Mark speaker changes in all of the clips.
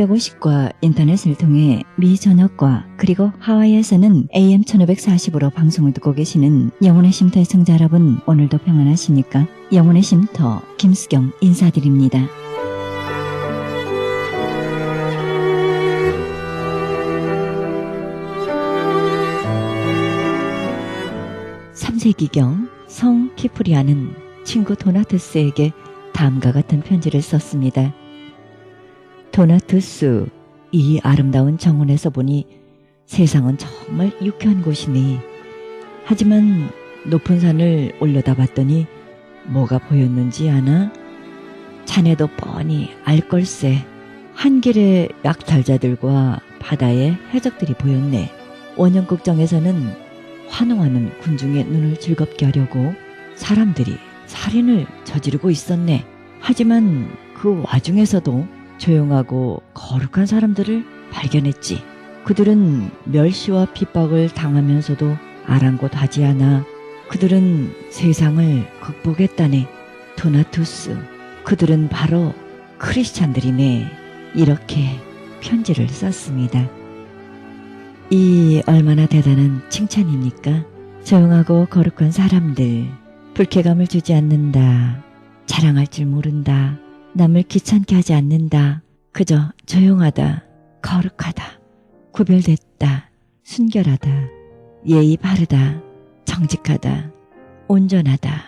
Speaker 1: 750과 인터넷을 통해 미 전역과 그리고 하와이에서는 AM 1540으로 방송을 듣고 계시는 영혼의 쉼터 애청자 여러분, 오늘도 평안하십니까? 영혼의 쉼터 김수경 인사드립니다. (3세기경) 성 키프리아는 친구 도나투스에게 다음과 같은 편지를 썼습니다. 도나투스, 이 아름다운 정원에서 보니 세상은 정말 유쾌한 곳이네. 하지만 높은 산을 올려다 봤더니 뭐가 보였는지 아나? 자네도 뻔히 알걸세. 한 길에 약탈자들과 바다의 해적들이 보였네. 원형극장에서는 환호하는 군중의 눈을 즐겁게 하려고 사람들이 살인을 저지르고 있었네. 하지만 그 와중에서도 조용하고 거룩한 사람들을 발견했지. 그들은 멸시와 핍박을 당하면서도 아랑곳하지 않아. 그들은 세상을 극복했다네. 도나투스, 그들은 바로 크리스찬들이네. 이렇게 편지를 썼습니다. 이 얼마나 대단한 칭찬입니까? 조용하고 거룩한 사람들, 불쾌감을 주지 않는다. 자랑할 줄 모른다. 남을 귀찮게 하지 않는다. 그저 조용하다. 거룩하다. 구별됐다. 순결하다. 예의 바르다. 정직하다. 온전하다.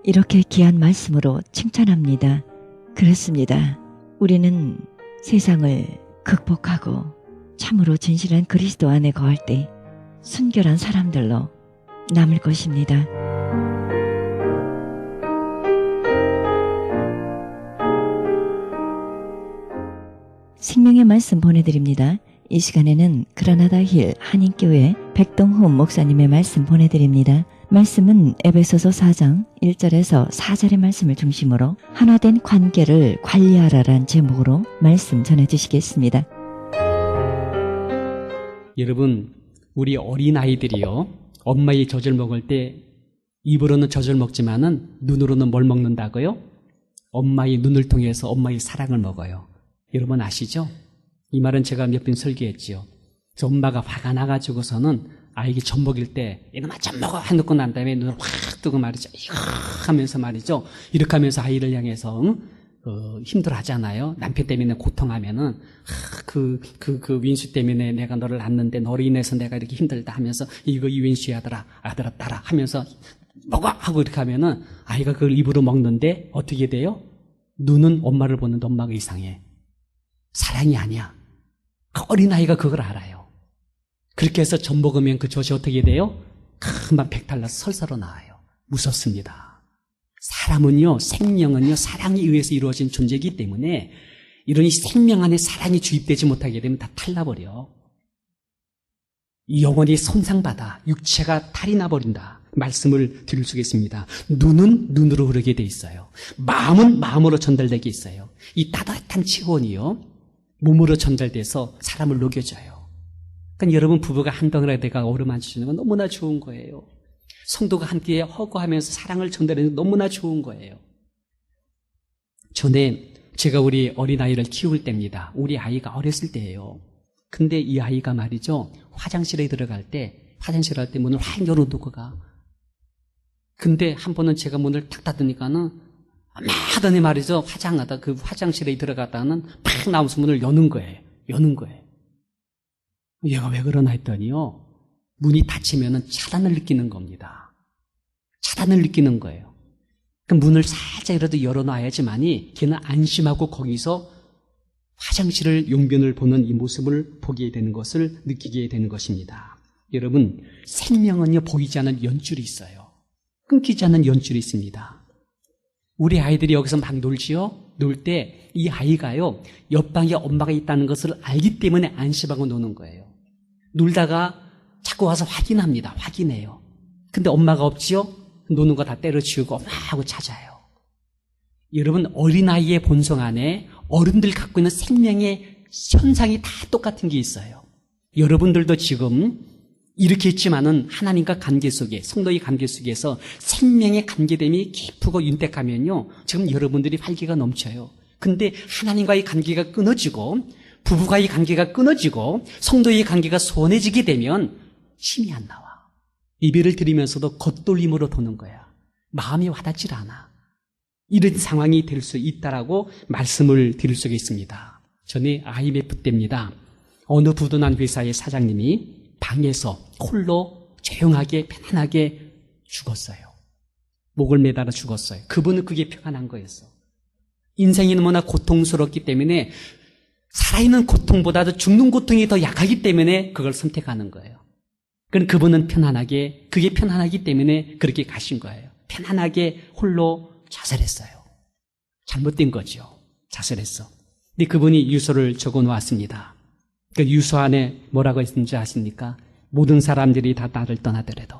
Speaker 1: 이렇게 귀한 말씀으로 칭찬합니다. 그렇습니다. 우리는 세상을 극복하고 참으로 진실한 그리스도 안에 거할 때 순결한 사람들로 남을 것입니다. 생명의 말씀 보내드립니다. 이 시간에는 그라나다 힐 한인교회 백동훈 목사님의 말씀 보내드립니다. 말씀은 에베소서 4장 1절에서 4절의 말씀을 중심으로 하나된 관계를 관리하라란 제목으로 말씀 전해주시겠습니다.
Speaker 2: 여러분, 우리 어린아이들이요, 엄마의 젖을 먹을 때 입으로는 젖을 먹지만은 눈으로는 뭘 먹는다고요? 엄마의 눈을 통해서 엄마의 사랑을 먹어요. 여러분 아시죠? 이 말은 제가 몇 번 설교했지요. 그래서 엄마가 화가 나가지고서는 아이에게 젖 먹일 때 이놈아 젖 먹어 해놓고 난 다음에 눈을 확 뜨고 말이죠. 이거 하면서 말이죠. 이렇게 하면서 아이를 향해서 힘들어 하잖아요. 남편 때문에 고통하면은 그 윈수 때문에 내가 너를 낳는데 너로 인해서 내가 이렇게 힘들다 하면서 이거 이 윈수의 아들아 따라 하면서 먹어 하고 이렇게 하면은 아이가 그걸 입으로 먹는데 어떻게 돼요? 눈은 엄마를 보는데 엄마가 이상해. 사랑이 아니야. 어린아이가 그걸 알아요. 그렇게 해서 젖 먹으면 그 젖이 어떻게 돼요? 금방 백달라서 설사로 나와요. 무섭습니다. 사람은요, 생명은요, 사랑에 의해서 이루어진 존재이기 때문에 이런 생명 안에 사랑이 주입되지 못하게 되면 다 탈나버려. 영혼이 손상받아 육체가 탈이 나버린다. 말씀을 드릴 수 있습니다. 눈은 눈으로 흐르게 돼 있어요. 마음은 마음으로 전달되게 있어요. 이 따뜻한 체온이요, 몸으로 전달돼서 사람을 녹여줘요. 그러니까 여러분 부부가 한 덩어리가 돼가 어루만져 주는 건 너무나 좋은 거예요. 성도가 함께 허구하면서 사랑을 전달하는 건 너무나 좋은 거예요. 전에 제가 우리 어린아이를 키울 때입니다. 우리 아이가 어렸을 때예요. 근데 이 아이가 말이죠, 화장실에 들어갈 때, 화장실 할 때 문을 확 열어두고 가. 근데 한 번은 제가 문을 탁 닫으니까는 하더니 말이죠, 화장하다 그 화장실에 들어갔다는 팍 나오면서 문을 여는 거예요. 얘가 왜 그러나 했더니요, 문이 닫히면은 차단을 느끼는 겁니다. 차단을 느끼는 거예요. 그 문을 살짝이라도 열어놔야지만이 걔는 안심하고 거기서 화장실을, 용변을 보는 이 모습을 보게 되는 것을 느끼게 되는 것입니다. 여러분, 생명은요, 보이지 않는 연줄이 있어요. 끊기지 않는 연줄이 있습니다. 우리 아이들이 여기서 막 놀지요? 놀 때 이 아이가요, 옆방에 엄마가 있다는 것을 알기 때문에 안심하고 노는 거예요. 놀다가 자꾸 와서 확인해요. 근데 엄마가 없지요? 노는 거 다 때려치우고 엄마하고 찾아요. 여러분, 어린아이의 본성 안에 어른들 갖고 있는 생명의 현상이 다 똑같은 게 있어요. 여러분들도 지금 이렇게 있지만은 하나님과 관계 속에, 성도의 관계 속에서 생명의 관계됨이 깊고 윤택하면요, 지금 여러분들이 활기가 넘쳐요. 근데 하나님과의 관계가 끊어지고 부부와의 관계가 끊어지고 성도의 관계가 소원해지게 되면 힘이 안 나와. 예배를 드리면서도 겉돌림으로 도는 거야. 마음이 와닿질 않아. 이런 상황이 될 수 있다라고 말씀을 드릴 수가 있습니다. 전에 IMF 때입니다. 어느 부도난 회사의 사장님이 방에서 홀로 조용하게 편안하게 죽었어요. 목을 매달아 죽었어요. 그분은 그게 평안한 거였어. 인생이 너무나 고통스럽기 때문에 살아있는 고통보다도 죽는 고통이 더 약하기 때문에 그걸 선택하는 거예요. 그럼 그분은 편안하게, 그게 편안하기 때문에 그렇게 가신 거예요. 편안하게 홀로 자살했어요. 잘못된 거죠. 자살했어. 근데 그분이 유서를 적어 놓았습니다. 그 유서 안에 뭐라고 했는지 아십니까? 모든 사람들이 다 나를 떠나더라도,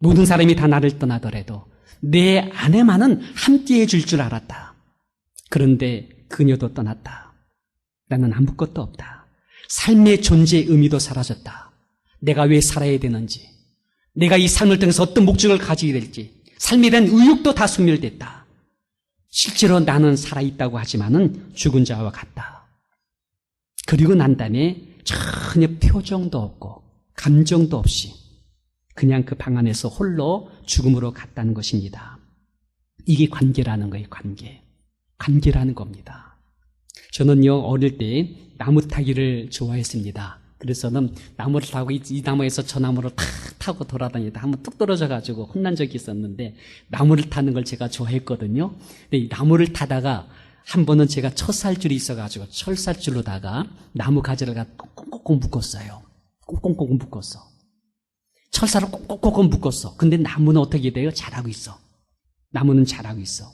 Speaker 2: 모든 사람이 다 나를 떠나더라도 내 아내만은 함께 해줄 줄 알았다. 그런데 그녀도 떠났다. 나는 아무것도 없다. 삶의 존재의 의미도 사라졌다. 내가 왜 살아야 되는지, 내가 이 삶을 통해서 어떤 목적을 가지게 될지, 삶에 대한 의욕도 다 소멸됐다. 실제로 나는 살아있다고 하지만은 죽은 자와 같다. 그리고 난 다음에 전혀 표정도 없고 감정도 없이 그냥 그 방 안에서 홀로 죽음으로 갔다는 것입니다. 이게 관계라는 거예요. 관계라는 겁니다. 저는요, 어릴 때 나무 타기를 좋아했습니다. 그래서는 나무를 타고 이 나무에서 저 나무를 탁 타고 돌아다니다 한번 뚝 떨어져가지고 혼난 적이 있었는데, 나무를 타는 걸 제가 좋아했거든요. 근데 이 나무를 타다가 한 번은 제가 철살줄이 있어가지고 철살줄로다가 나무 가지를 꽁꽁꽁 묶었어요. 꽁꽁꽁 묶었어. 철사를 꽁꽁꽁 묶었어. 근데 나무는 어떻게 돼요? 자라고 있어. 나무는 자라고 있어.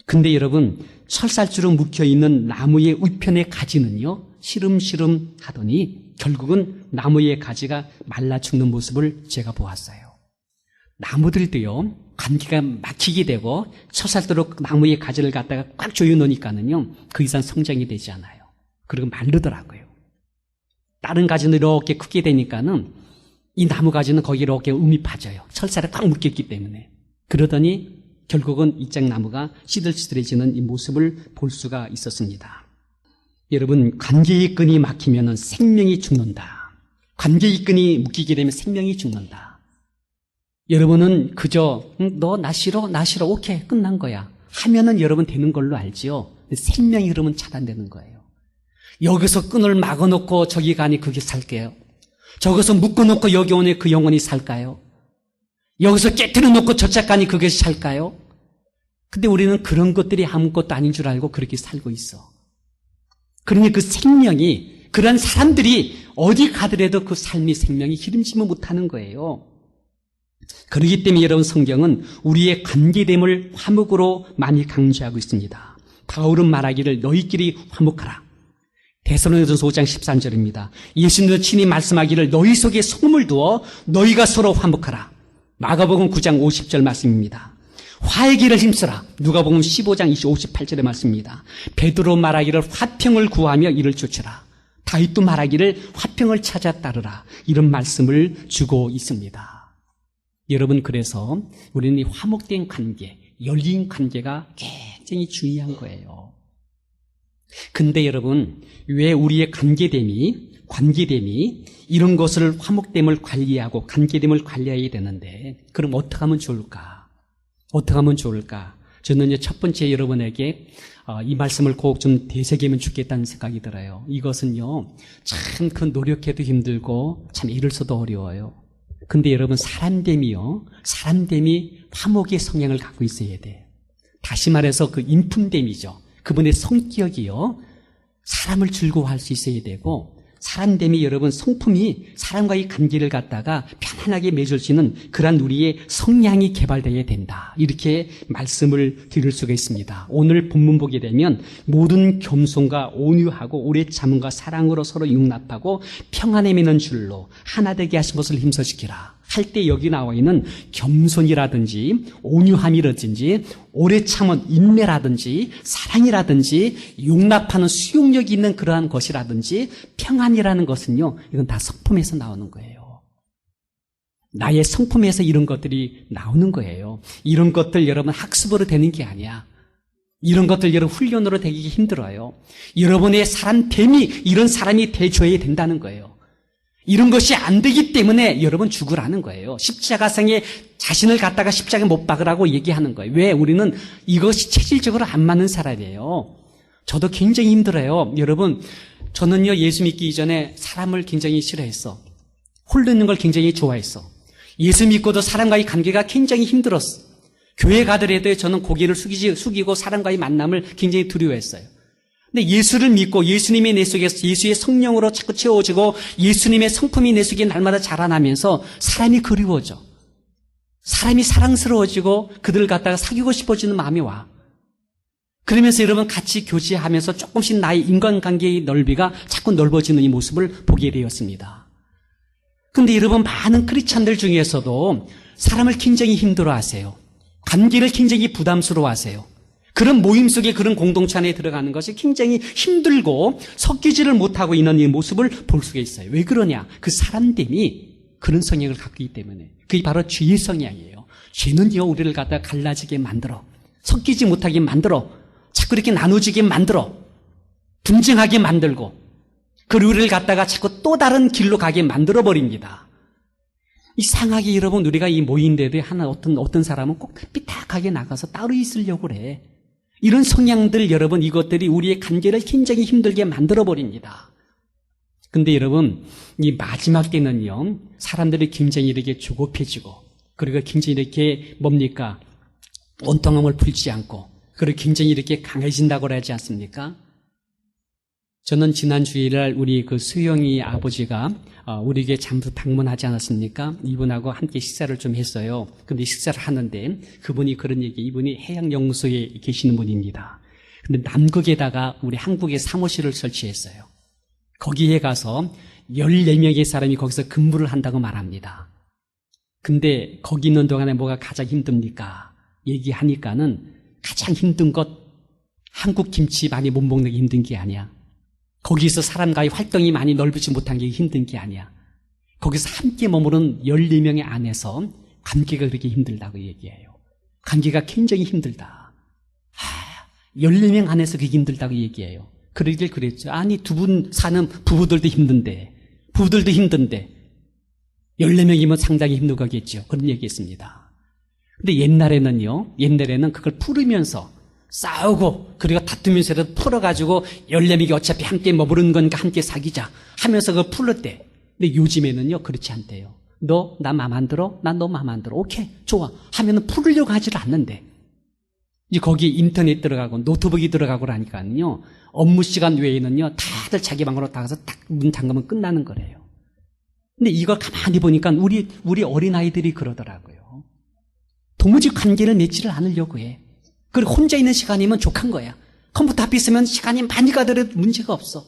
Speaker 2: 근데 여러분, 철살줄로 묶여있는 나무의 우편의 가지는요, 시름시름 하더니 결국은 나무의 가지가 말라 죽는 모습을 제가 보았어요. 나무들도요, 감기가 막히게 되고 철살줄로 나무의 가지를 갖다가 꽉 조여놓으니까는요, 그 이상 성장이 되지 않아요. 그리고 마르더라고요. 다른 가지는 이렇게 크게 되니까는 이 나무 가지는 거기 이렇게 음이 빠져요. 철살에 꽉 묶였기 때문에. 그러더니 결국은 이 짝나무가 시들시들해지는 이 모습을 볼 수가 있었습니다. 여러분, 관계의 끈이 막히면 생명이 죽는다. 관계의 끈이 묶이게 되면 생명이 죽는다. 여러분은 그저 너 나 싫어? 오케이, 끝난 거야 하면은 여러분 되는 걸로 알지요. 근데 생명이 그러면 차단되는 거예요. 여기서 끈을 막아놓고 저기 가니 그게 살게요? 저기서 묶어놓고 여기 오니 그 영혼이 살까요? 여기서 깨트려 놓고 저짝 가니 그것이 살까요? 근데 우리는 그런 것들이 아무것도 아닌 줄 알고 그렇게 살고 있어. 그러니 그 생명이, 그런 사람들이 어디 가더라도 그 삶의 생명이 기름지면 못하는 거예요. 그렇기 때문에 여러분, 성경은 우리의 관계됨을 화목으로 많이 강조하고 있습니다. 바울은 말하기를 너희끼리 화목하라. 데살로니가전서 5장 13절입니다. 예수님도 친히 말씀하기를 너희 속에 소금을 두어 너희가 서로 화목하라. 마가복음 9장 50절 말씀입니다. 화의 길을 힘쓰라. 누가복음 15장 58절의 말씀입니다. 베드로 말하기를 화평을 구하며 이를 쫓으라. 다윗도 말하기를 화평을 찾아 따르라. 이런 말씀을 주고 있습니다. 여러분, 그래서 우리는 이 화목된 관계, 열린 관계가 굉장히 중요한 거예요. 근데 여러분, 왜 우리의 관계됨이 이런 것을 화목됨을 관리하고 관계됨을 관리해야 되는데, 그럼 어떻게 하면 좋을까? 저는 첫 번째 여러분에게 이 말씀을 꼭 좀 되새기면 좋겠다는 생각이 들어요. 이것은요, 참 그 노력해도 힘들고 참 이룰수도 어려워요. 근데 여러분, 사람됨이 화목의 성향을 갖고 있어야 돼. 다시 말해서 그 인품됨이죠. 그분의 성격이요, 사람을 즐거워할 수 있어야 되고, 사람됨이 여러분, 성품이 사람과의 관계를 갖다가 편안하게 맺을 수 있는 그러한 우리의 성향이 개발되어야 된다. 이렇게 말씀을 드릴 수가 있습니다. 오늘 본문 보게 되면 모든 겸손과 온유하고 오래 참음과 사랑으로 서로 용납하고 평안에 미는 줄로 하나 되게 하신 것을 힘써시키라 할 때 여기 나와 있는 겸손이라든지 온유함이라든지 오래 참은 인내라든지 사랑이라든지 용납하는 수용력이 있는 그러한 것이라든지 평안이라는 것은요, 이건 다 성품에서 나오는 거예요. 나의 성품에서 이런 것들이 나오는 거예요. 이런 것들 여러분 학습으로 되는 게 아니야. 이런 것들 여러분 훈련으로 되기 힘들어요. 여러분의 사람됨이 이런 사람이 돼줘야 된다는 거예요. 이런 것이 안 되기 때문에 여러분 죽으라는 거예요. 십자가상에 자신을 갖다가 십자가에 못 박으라고 얘기하는 거예요. 왜? 우리는 이것이 체질적으로 안 맞는 사람이에요. 저도 굉장히 힘들어요. 여러분, 저는요, 예수 믿기 이전에 사람을 굉장히 싫어했어. 홀로 있는 걸 굉장히 좋아했어. 예수 믿고도 사람과의 관계가 굉장히 힘들었어. 교회 가더라도 저는 고개를 숙이고 사람과의 만남을 굉장히 두려워했어요. 근데 예수를 믿고 예수님이 내 속에서 예수의 성령으로 자꾸 채워지고 예수님의 성품이 내 속에 날마다 자라나면서 사람이 그리워져. 사람이 사랑스러워지고 그들을 갖다가 사귀고 싶어지는 마음이 와. 그러면서 여러분 같이 교제하면서 조금씩 나의 인간관계의 넓이가 자꾸 넓어지는 이 모습을 보게 되었습니다. 근데 여러분 많은 크리스찬들 중에서도 사람을 굉장히 힘들어하세요. 관계를 굉장히 부담스러워하세요. 그런 모임 속에 그런 공동체 안에 들어가는 것이 굉장히 힘들고 섞이지를 못하고 있는 이 모습을 볼 수가 있어요. 왜 그러냐? 그 사람됨이 그런 성향을 갖고 있기 때문에. 그게 바로 죄의 성향이에요. 죄는요, 우리를 갖다 갈라지게 만들어. 섞이지 못하게 만들어. 자꾸 이렇게 나누지게 만들어. 분쟁하게 만들고. 그리고 우리를 갖다가 자꾸 또 다른 길로 가게 만들어버립니다. 이상하게 여러분, 우리가 이 모인데도 어떤 사람은 꼭 삐딱하게 나가서 따로 있으려고 그래. 이런 성향들 여러분, 이것들이 우리의 관계를 굉장히 힘들게 만들어버립니다. 근데 여러분, 이 마지막 때는요, 사람들이 굉장히 이렇게 조급해지고, 그리고 굉장히 이렇게 뭡니까? 원통함을 풀지 않고, 그리고 굉장히 이렇게 강해진다고 하지 않습니까? 저는 지난 주일날 우리 그 수영이 아버지가 우리에게 잠시 방문하지 않았습니까? 이분하고 함께 식사를 좀 했어요. 근데 식사를 하는데 그분이 그런 얘기, 이분이 해양연구소에 계시는 분입니다. 근데 남극에다가 우리 한국의 사무실을 설치했어요. 거기에 가서 14명의 사람이 거기서 근무를 한다고 말합니다. 근데 거기 있는 동안에 뭐가 가장 힘듭니까? 얘기하니까는 가장 힘든 것, 한국 김치 많이 못 먹는 게 힘든 게 아니야. 거기서 사람과의 활동이 많이 넓지 못한 게 힘든 게 아니야. 거기서 함께 머무른 14명의 안에서 관계가 그렇게 힘들다고 얘기해요. 관계가 굉장히 힘들다. 14명 안에서 그게 힘들다고 얘기해요. 그러길 그랬죠. 아니, 두 분 사는 부부들도 힘든데 14명이면 상당히 힘든 거겠죠. 그런 얘기했습니다. 근데 옛날에는 그걸 풀으면서 싸우고 그리고 다투면서라도 풀어가지고 14명이 어차피 함께 머무르는 거니까 함께 사귀자 하면서 그걸 풀었대. 근데 요즘에는요 그렇지 않대요. 너 나 마음 안 들어? 난 너 마음 안 들어. 오케이 좋아 하면은 풀으려고 하지를 않는데, 이제 거기 인터넷 들어가고 노트북이 들어가고 하니까요 업무 시간 외에는요 다들 자기 방으로 나가서 딱 문 잠그면 끝나는 거래요. 근데 이걸 가만히 보니까 우리 어린아이들이 그러더라고요. 도무지 관계를 맺지를 않으려고 해. 그리고 혼자 있는 시간이면 족한 거야. 컴퓨터 앞에 있으면 시간이 많이 가더라도 문제가 없어.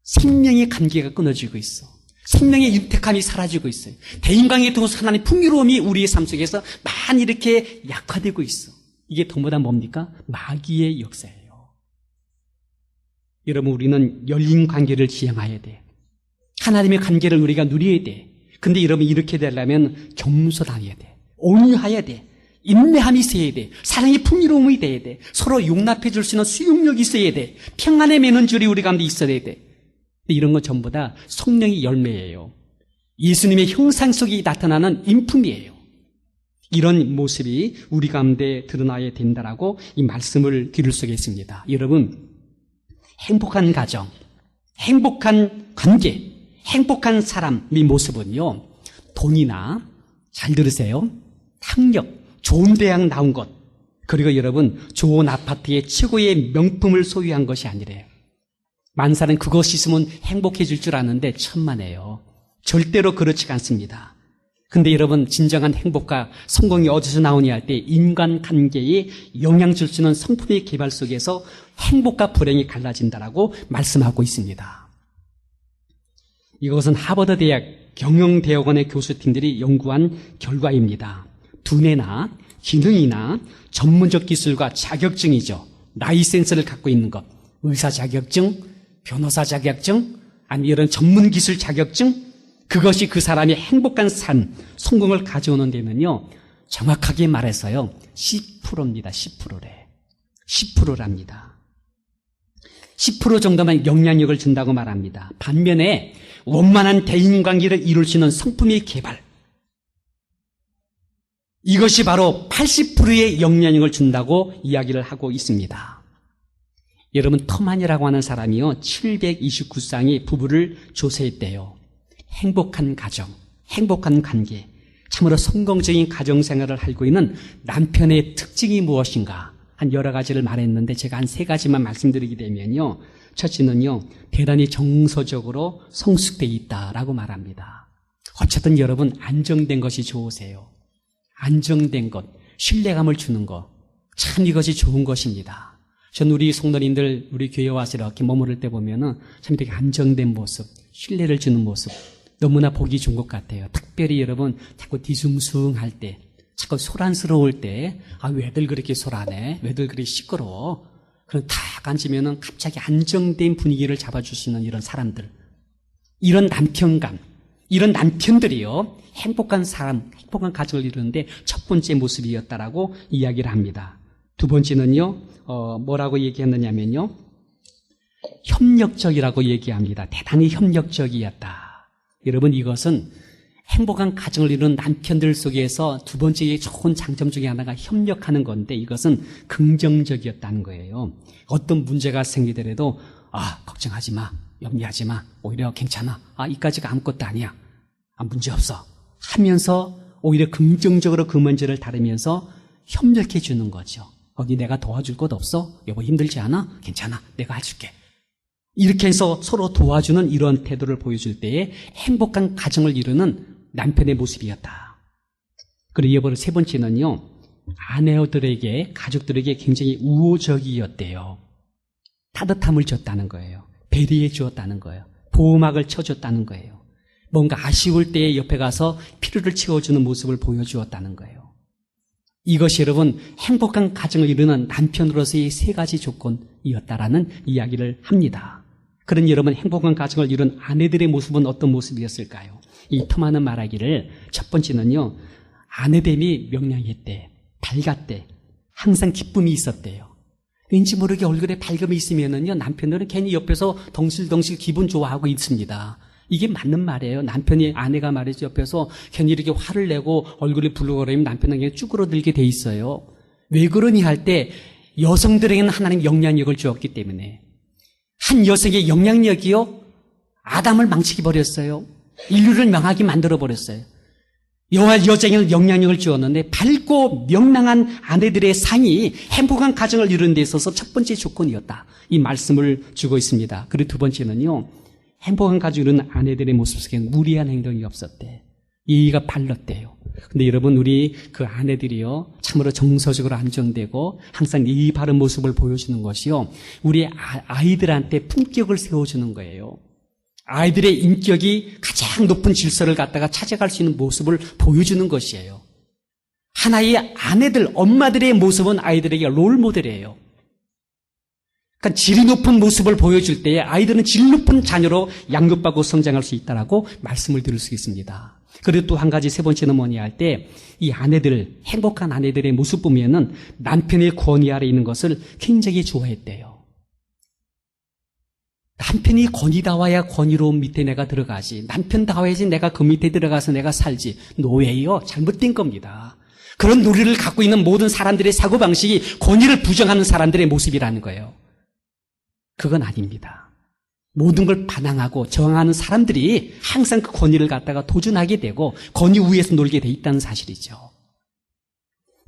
Speaker 2: 생명의 관계가 끊어지고 있어. 생명의 윤택함이 사라지고 있어요. 대인관계에 통해서 하나님의 풍요로움이 우리의 삶 속에서 많이 이렇게 약화되고 있어. 이게 더보다 뭡니까? 마귀의 역사예요. 여러분, 우리는 열린 관계를 지향해야 돼. 하나님의 관계를 우리가 누려야 돼. 근데 여러분, 이렇게 되려면 겸손해야 돼. 온유해야 돼. 인내함이 있어야 돼. 사랑의 풍요로움이 돼야 돼. 서로 용납해 줄 수 있는 수용력이 있어야 돼. 평안에 매는 줄이 우리 가운데 있어야 돼. 이런 건 전부 다 성령의 열매예요. 예수님의 형상 속에 나타나는 인품이에요. 이런 모습이 우리 가운데 드러나야 된다라고 이 말씀을 드릴 수가 있습니다. 여러분, 행복한 가정, 행복한 관계, 행복한 사람의 모습은요, 돈이나, 잘 들으세요, 학력, 좋은 대학 나온 것, 그리고 여러분 좋은 아파트의 최고의 명품을 소유한 것이 아니래요. 만사는 그것이 있으면 행복해질 줄 아는데 천만에요. 절대로 그렇지가 않습니다. 근데 여러분, 진정한 행복과 성공이 어디서 나오냐 할 때 인간관계에 영향 줄 수 있는 성품의 개발 속에서 행복과 불행이 갈라진다라고 말씀하고 있습니다. 이것은 하버드 대학 경영대학원의 교수팀들이 연구한 결과입니다. 두뇌나 기능이나 전문적 기술과 자격증이죠. 라이센스를 갖고 있는 것, 의사 자격증, 변호사 자격증, 아니 이런 전문 기술 자격증, 그것이 그 사람의 행복한 삶, 성공을 가져오는 데는요, 정확하게 말해서요, 10%입니다. 10%래. 10%랍니다. 10% 정도만 영향력을 준다고 말합니다. 반면에 원만한 대인관계를 이룰 수 있는 성품의 개발, 이것이 바로 80%의 영향력을 준다고 이야기를 하고 있습니다. 여러분, 터만이라고 하는 사람이요, 729쌍의 부부를 조사했대요. 행복한 가정, 행복한 관계, 참으로 성공적인 가정생활을 하고 있는 남편의 특징이 무엇인가, 한 여러 가지를 말했는데 제가 한 3가지만 말씀드리게 되면요, 첫째는요, 대단히 정서적으로 성숙되어 있다라고 말합니다. 어쨌든 여러분, 안정된 것이 좋으세요. 안정된 것, 신뢰감을 주는 것, 참 이것이 좋은 것입니다. 전 우리 성도님들, 우리 교회 와서 이렇게 머무를 때 보면은 참 되게 안정된 모습, 신뢰를 주는 모습, 너무나 보기 좋은 것 같아요. 특별히 여러분, 자꾸 뒤숭숭할 때, 자꾸 소란스러울 때, 왜들 그렇게 소란해? 왜들 그렇게 시끄러워? 그럼 탁 앉으면은 갑자기 안정된 분위기를 잡아줄 수 있는 이런 사람들, 이런 남편감, 이런 남편들이요, 행복한 사람, 행복한 가정을 이루는데 첫 번째 모습이었다라고 이야기를 합니다. 두 번째는요, 뭐라고 얘기했느냐면요, 협력적이라고 얘기합니다. 대단히 협력적이었다. 여러분, 이것은 행복한 가정을 이루는 남편들 속에서 두 번째 좋은 장점 중에 하나가 협력하는 건데, 이것은 긍정적이었다는 거예요. 어떤 문제가 생기더라도 걱정하지 마, 염려하지 마, 오히려 괜찮아, 이까지가 아무것도 아니야, 문제 없어 하면서 오히려 긍정적으로 그 문제를 다루면서 협력해 주는 거죠. 어디 내가 도와줄 것 없어? 여보 힘들지 않아? 괜찮아, 내가 해줄게. 이렇게 해서 서로 도와주는 이런 태도를 보여줄 때에 행복한 가정을 이루는 남편의 모습이었다. 그리고 여보를 세 번째는요, 아내들에게, 가족들에게 굉장히 우호적이었대요. 따뜻함을 줬다는 거예요. 배려해 주었다는 거예요. 보호막을 쳐줬다는 거예요. 뭔가 아쉬울 때에 옆에 가서 필요를 채워주는 모습을 보여주었다는 거예요. 이것이 여러분, 행복한 가정을 이루는 남편으로서의 3가지 조건이었다라는 이야기를 합니다. 그런 여러분, 행복한 가정을 이룬 아내들의 모습은 어떤 모습이었을까요? 이 토마는 말하기를, 첫 번째는요, 아내됨이 명랑했대, 밝았대, 항상 기쁨이 있었대요. 왠지 모르게 얼굴에 밝음이 있으면은요, 남편들은 괜히 옆에서 덩실덩실 기분 좋아하고 있습니다. 이게 맞는 말이에요. 남편이, 아내가 말이죠, 옆에서 괜히 이렇게 화를 내고 얼굴이 붉어거리면 남편은 그냥 쭈그러들게 돼 있어요. 왜 그러니 할 때, 여성들에게는 하나님 영향력을 주었기 때문에. 한 여성의 영향력이요, 아담을 망치게 버렸어요. 인류를 망하게 만들어 버렸어요. 여자에게는 영향력을 주었는데, 밝고 명랑한 아내들의 상이 행복한 가정을 이루는 데 있어서 첫 번째 조건이었다, 이 말씀을 주고 있습니다. 그리고 두 번째는요, 행복한 가정을 이루는 아내들의 모습 속에 무리한 행동이 없었대. 예의가 발랐대요. 근데 여러분, 우리 그 아내들이요, 참으로 정서적으로 안정되고 항상 예의 바른 모습을 보여주는 것이요, 우리 아이들한테 품격을 세워주는 거예요. 아이들의 인격이 가장 높은 질서를 갖다가 찾아갈 수 있는 모습을 보여주는 것이에요. 하나의 아내들, 엄마들의 모습은 아이들에게 롤모델이에요. 그러니까 질이 높은 모습을 보여줄 때에 아이들은 질 높은 자녀로 양육받고 성장할 수 있다라고 말씀을 드릴 수 있습니다. 그리고 또 한 가지, 세 번째는 뭐냐 할 때, 이 아내들, 행복한 아내들의 모습 보면은 남편의 권위 아래 있는 것을 굉장히 좋아했대요. 남편이 권위다워야 권위로운 밑에 내가 들어가지, 남편다워야지 내가 그 밑에 들어가서 내가 살지. 노예요. 잘못된 겁니다. 그런 논리를 갖고 있는 모든 사람들의 사고방식이 권위를 부정하는 사람들의 모습이라는 거예요. 그건 아닙니다. 모든 걸 반항하고 저항하는 사람들이 항상 그 권위를 갖다가 도전하게 되고 권위 위에서 놀게 돼 있다는 사실이죠.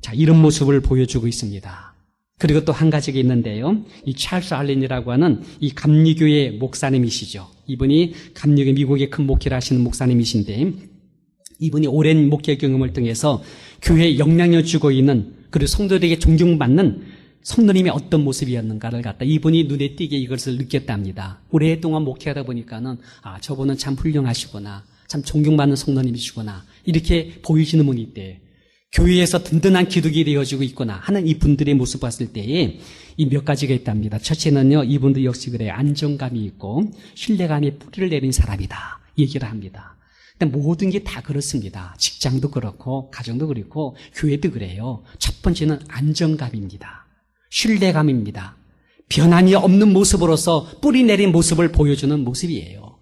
Speaker 2: 자, 이런 모습을 보여주고 있습니다. 그리고 또 한 가지가 있는데요, 이 찰스 알렌이라고 하는 이 감리교의 목사님이시죠. 이분이 감리교, 미국의 큰 목회를 하시는 목사님이신데, 이분이 오랜 목회 경험을 통해서 교회에 영향을 주고 있는, 그리고 성도들에게 존경받는 성도님의 어떤 모습이었는가를 갖다 이분이 눈에 띄게 이것을 느꼈답니다. 오랫동안 목회하다 보니까는, 저분은 참 훌륭하시구나, 참 존경받는 성도님이시구나, 이렇게 보이시는 분이 있대요. 교회에서 든든한 기둥이 되어지고 있구나 하는 이 분들의 모습 봤을 때에 이 몇 가지가 있답니다. 첫째는요, 이분들 역시 그래요. 안정감이 있고 신뢰감에 뿌리를 내린 사람이다, 얘기를 합니다. 근데 모든 게 다 그렇습니다. 직장도 그렇고 가정도 그렇고 교회도 그래요. 첫 번째는 안정감입니다. 신뢰감입니다. 변함이 없는 모습으로서 뿌리 내린 모습을 보여주는 모습이에요.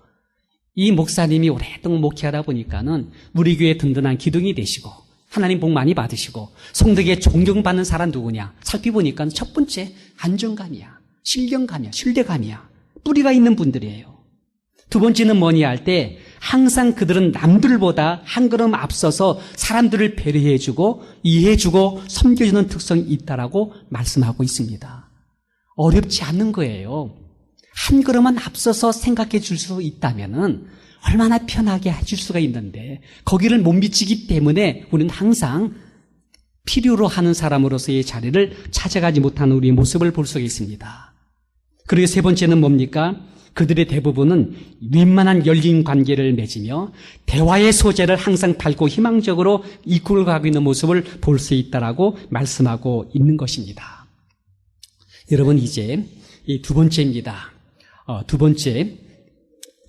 Speaker 2: 이 목사님이 오랫동안 목회하다 보니까는 우리 교회 든든한 기둥이 되시고 하나님 복 많이 받으시고 성도에게 존경받는 사람 누구냐 살펴보니까 첫 번째 안정감이야, 신령감이야, 신뢰감이야. 뿌리가 있는 분들이에요. 두 번째는 뭐냐 할 때 항상 그들은 남들보다 한 걸음 앞서서 사람들을 배려해주고 이해해주고 섬겨주는 특성이 있다라고 말씀하고 있습니다. 어렵지 않는 거예요. 한 걸음만 앞서서 생각해 줄 수 있다면은 얼마나 편하게 해줄 수가 있는데 거기를 못 미치기 때문에 우리는 항상 필요로 하는 사람으로서의 자리를 찾아가지 못하는 우리의 모습을 볼 수가 있습니다. 그리고 세 번째는 뭡니까? 그들의 대부분은 윈만한 열린 관계를 맺으며 대화의 소재를 항상 밝고 희망적으로 이끌어 가고 있는 모습을 볼 수 있다라고 말씀하고 있는 것입니다. 여러분 이제 이 두 번째입니다. 두 번째,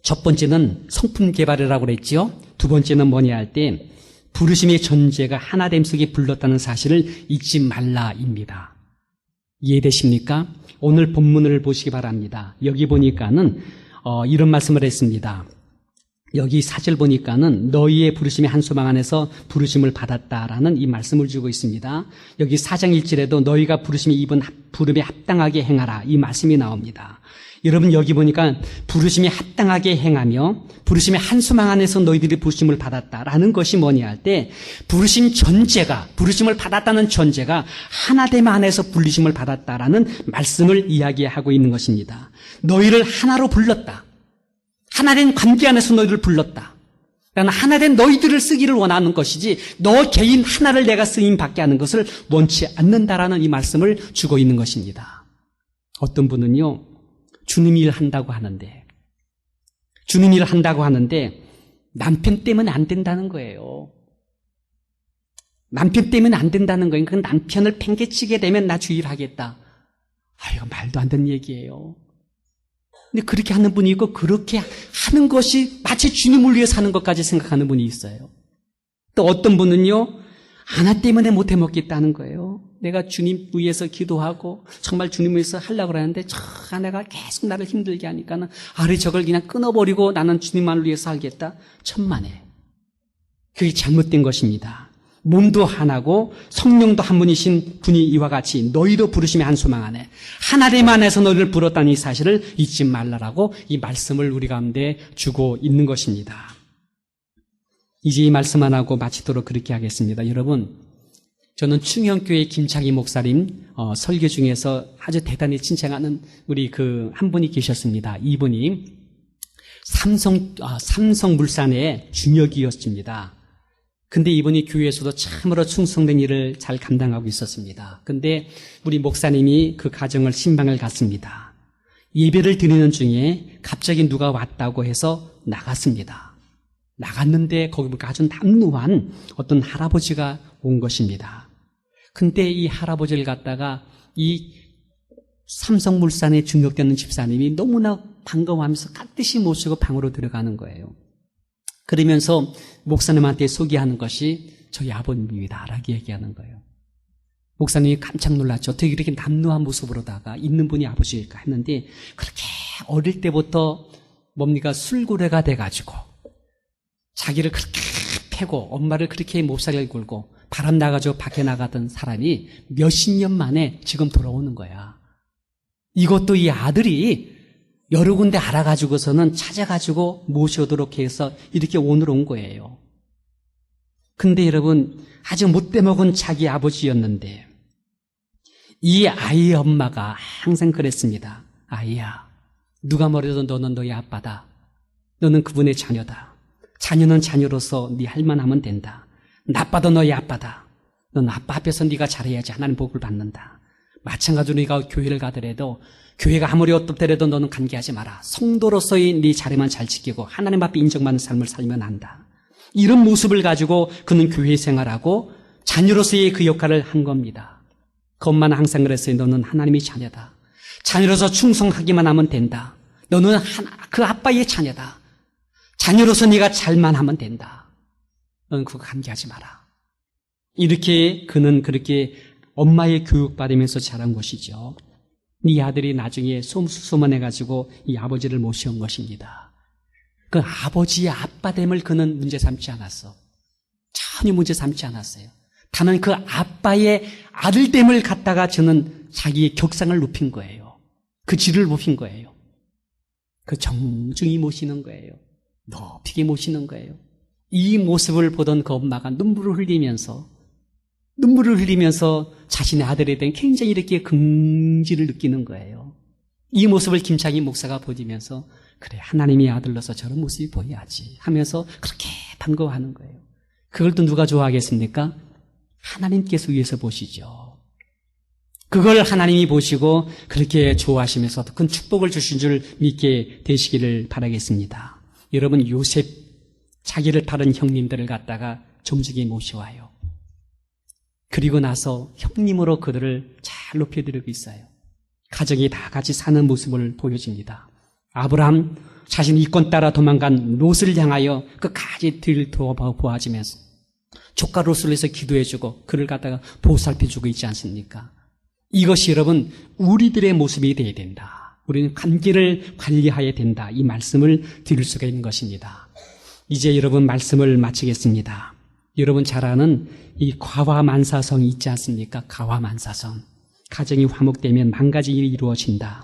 Speaker 2: 첫 번째는 성품 개발이라고 그랬죠. 두 번째는 뭐냐 할 때 부르심의 전제가 하나됨 속에 불렀다는 사실을 잊지 말라입니다. 이해되십니까? 오늘 본문을 보시기 바랍니다. 여기 보니까는 이런 말씀을 했습니다. 여기 4절 보니까는 너희의 부르심의 한 소망 안에서 부르심을 받았다라는 이 말씀을 주고 있습니다. 여기 4장 1절에도 너희가 부르심이 입은 부름에 합당하게 행하라 이 말씀이 나옵니다. 여러분 여기 보니까 부르심에 합당하게 행하며 부르심의 한 소망 안에서 너희들이 부르심을 받았다라는 것이 뭐냐 할 때 부르심 전제가 부르심을 받았다는 전제가 하나됨 안에서 부르심을 받았다라는 말씀을 이야기하고 있는 것입니다. 너희를 하나로 불렀다. 하나된 관계 안에서 너희를 불렀다. 나는 하나된 너희들을 쓰기를 원하는 것이지 너 개인 하나를 내가 쓰임 받게 하는 것을 원치 않는다라는 이 말씀을 주고 있는 것입니다. 어떤 분은요. 주님 일 한다고 하는데 남편 때문에 안 된다는 거예요. 남편 때문에 안 된다는 거예요. 그 남편을 팽개치게 되면 나 주일 하겠다. 이거 말도 안 되는 얘기예요. 근데 그렇게 하는 분이 있고 그렇게 하는 것이 마치 주님을 위해서 하는 것까지 생각하는 분이 있어요. 또 어떤 분은요. 하나 때문에 못 해먹겠다는 거예요. 내가 주님 위해서 기도하고 정말 주님 위해서 하려고 하는데 아내가 계속 나를 힘들게 하니까는 저걸 그냥 끊어버리고 나는 주님만을 위해서 살겠다. 천만에. 그게 잘못된 것입니다. 몸도 하나고 성령도 한 분이신 분이 이와 같이 너희도 부르심의 한 소망 안에 하나님 안에서 너희를 부렀다는 이 사실을 잊지 말라라고 이 말씀을 우리 가운데 주고 있는 것입니다. 이제 이 말씀 안 하고 마치도록 그렇게 하겠습니다. 여러분, 저는 충영교회 김창희 목사님 설교 중에서 아주 대단히 칭찬하는 우리 한 분이 계셨습니다. 이분이 삼성물산의 준역이었습니다. 근데 이분이 교회에서도 참으로 충성된 일을 잘 감당하고 있었습니다. 근데 우리 목사님이 그 가정을 신방을 갔습니다. 예배를 드리는 중에 갑자기 누가 왔다고 해서 나갔습니다. 나갔는데 거기 보니까 아주 남루한 어떤 할아버지가 온 것입니다. 근데 이 할아버지를 갖다가 이 삼성물산에 중역되는 집사님이 너무나 반가워하면서 깍듯이 모시고 방으로 들어가는 거예요. 그러면서 목사님한테 소개하는 것이 저희 아버님입니다 라고 얘기하는 거예요. 목사님이 깜짝 놀랐죠. 어떻게 이렇게 남루한 모습으로다가 있는 분이 아버지일까 했는데 그렇게 어릴 때부터 술고래가 돼가지고 자기를 그렇게 패고 엄마를 그렇게 몹살을 굴고 바람 나가지고 밖에 나가던 사람이 몇십 년 만에 지금 돌아오는 거야. 이것도 이 아들이 여러 군데 알아가지고서는 찾아가지고 모셔오도록 해서 이렇게 오늘 온 거예요. 근데 여러분 아주 못돼먹은 자기 아버지였는데 이 아이의 엄마가 항상 그랬습니다. 아이야, 누가 뭐래도 너는 너희 아빠다. 너는 그분의 자녀다. 자녀는 자녀로서 네 할 만하면 된다. 나빠도 너희 아빠다. 넌 아빠 앞에서 네가 잘해야지 하나님 복을 받는다. 마찬가지로 네가 교회를 가더라도 교회가 아무리 어떻더라도 너는 관계하지 마라. 성도로서의 네 자리만 잘 지키고 하나님 앞에 인정받는 삶을 살면 한다. 이런 모습을 가지고 그는 교회 생활하고 자녀로서의 그 역할을 한 겁니다. 그 엄마는 항상 그랬어요. 너는 하나님의 자녀다. 자녀로서 충성하기만 하면 된다. 너는 그 아빠의 자녀다. 자녀로서 네가 잘만 하면 된다. 너는 그거 관계하지 마라. 이렇게 그는 그렇게 엄마의 교육받으면서 자란 것이죠. 이 아들이 나중에 소문해가지고 이 아버지를 모셔온 것입니다. 그 아버지의 아빠됨을 그는 문제 삼지 않았어. 전혀 문제 삼지 않았어요. 다만 그 아빠의 아들됨을 갖다가 저는 자기의 격상을 높인 거예요. 그 질을 높인 거예요. 그 정중히 모시는 거예요. 높이게 모시는 거예요. 이 모습을 보던 그 엄마가 눈물을 흘리면서 자신의 아들에 대한 굉장히 이렇게 긍지를 느끼는 거예요. 이 모습을 김창희 목사가 보면서 그래, 하나님의 아들로서 저런 모습이 보여야지 하면서 그렇게 반가워하는 거예요. 그걸 또 누가 좋아하겠습니까? 하나님께서 위에서 보시죠. 그걸 하나님이 보시고 그렇게 좋아하시면서 더 큰 축복을 주신 줄 믿게 되시기를 바라겠습니다. 여러분, 요셉 자기를 다른 형님들을 갖다가 정중히 모셔와요. 그리고 나서 형님으로 그들을 잘 높여드리고 있어요. 가정이 다 같이 사는 모습을 보여줍니다. 아브라함 자신 이권 따라 도망간 롯을 향하여 끝까지 보아주면서 조카 롯을 위해서 기도해주고 그를 갖다가 보살펴주고 있지 않습니까? 이것이 여러분 우리들의 모습이 되어야 된다. 우리는 관계를 관리해야 된다. 이 말씀을 드릴 수가 있는 것입니다. 이제 여러분 말씀을 마치겠습니다. 여러분 잘 아는 이 가화만사성이 있지 않습니까? 가화만사성. 가정이 화목되면 만가지 일이 이루어진다.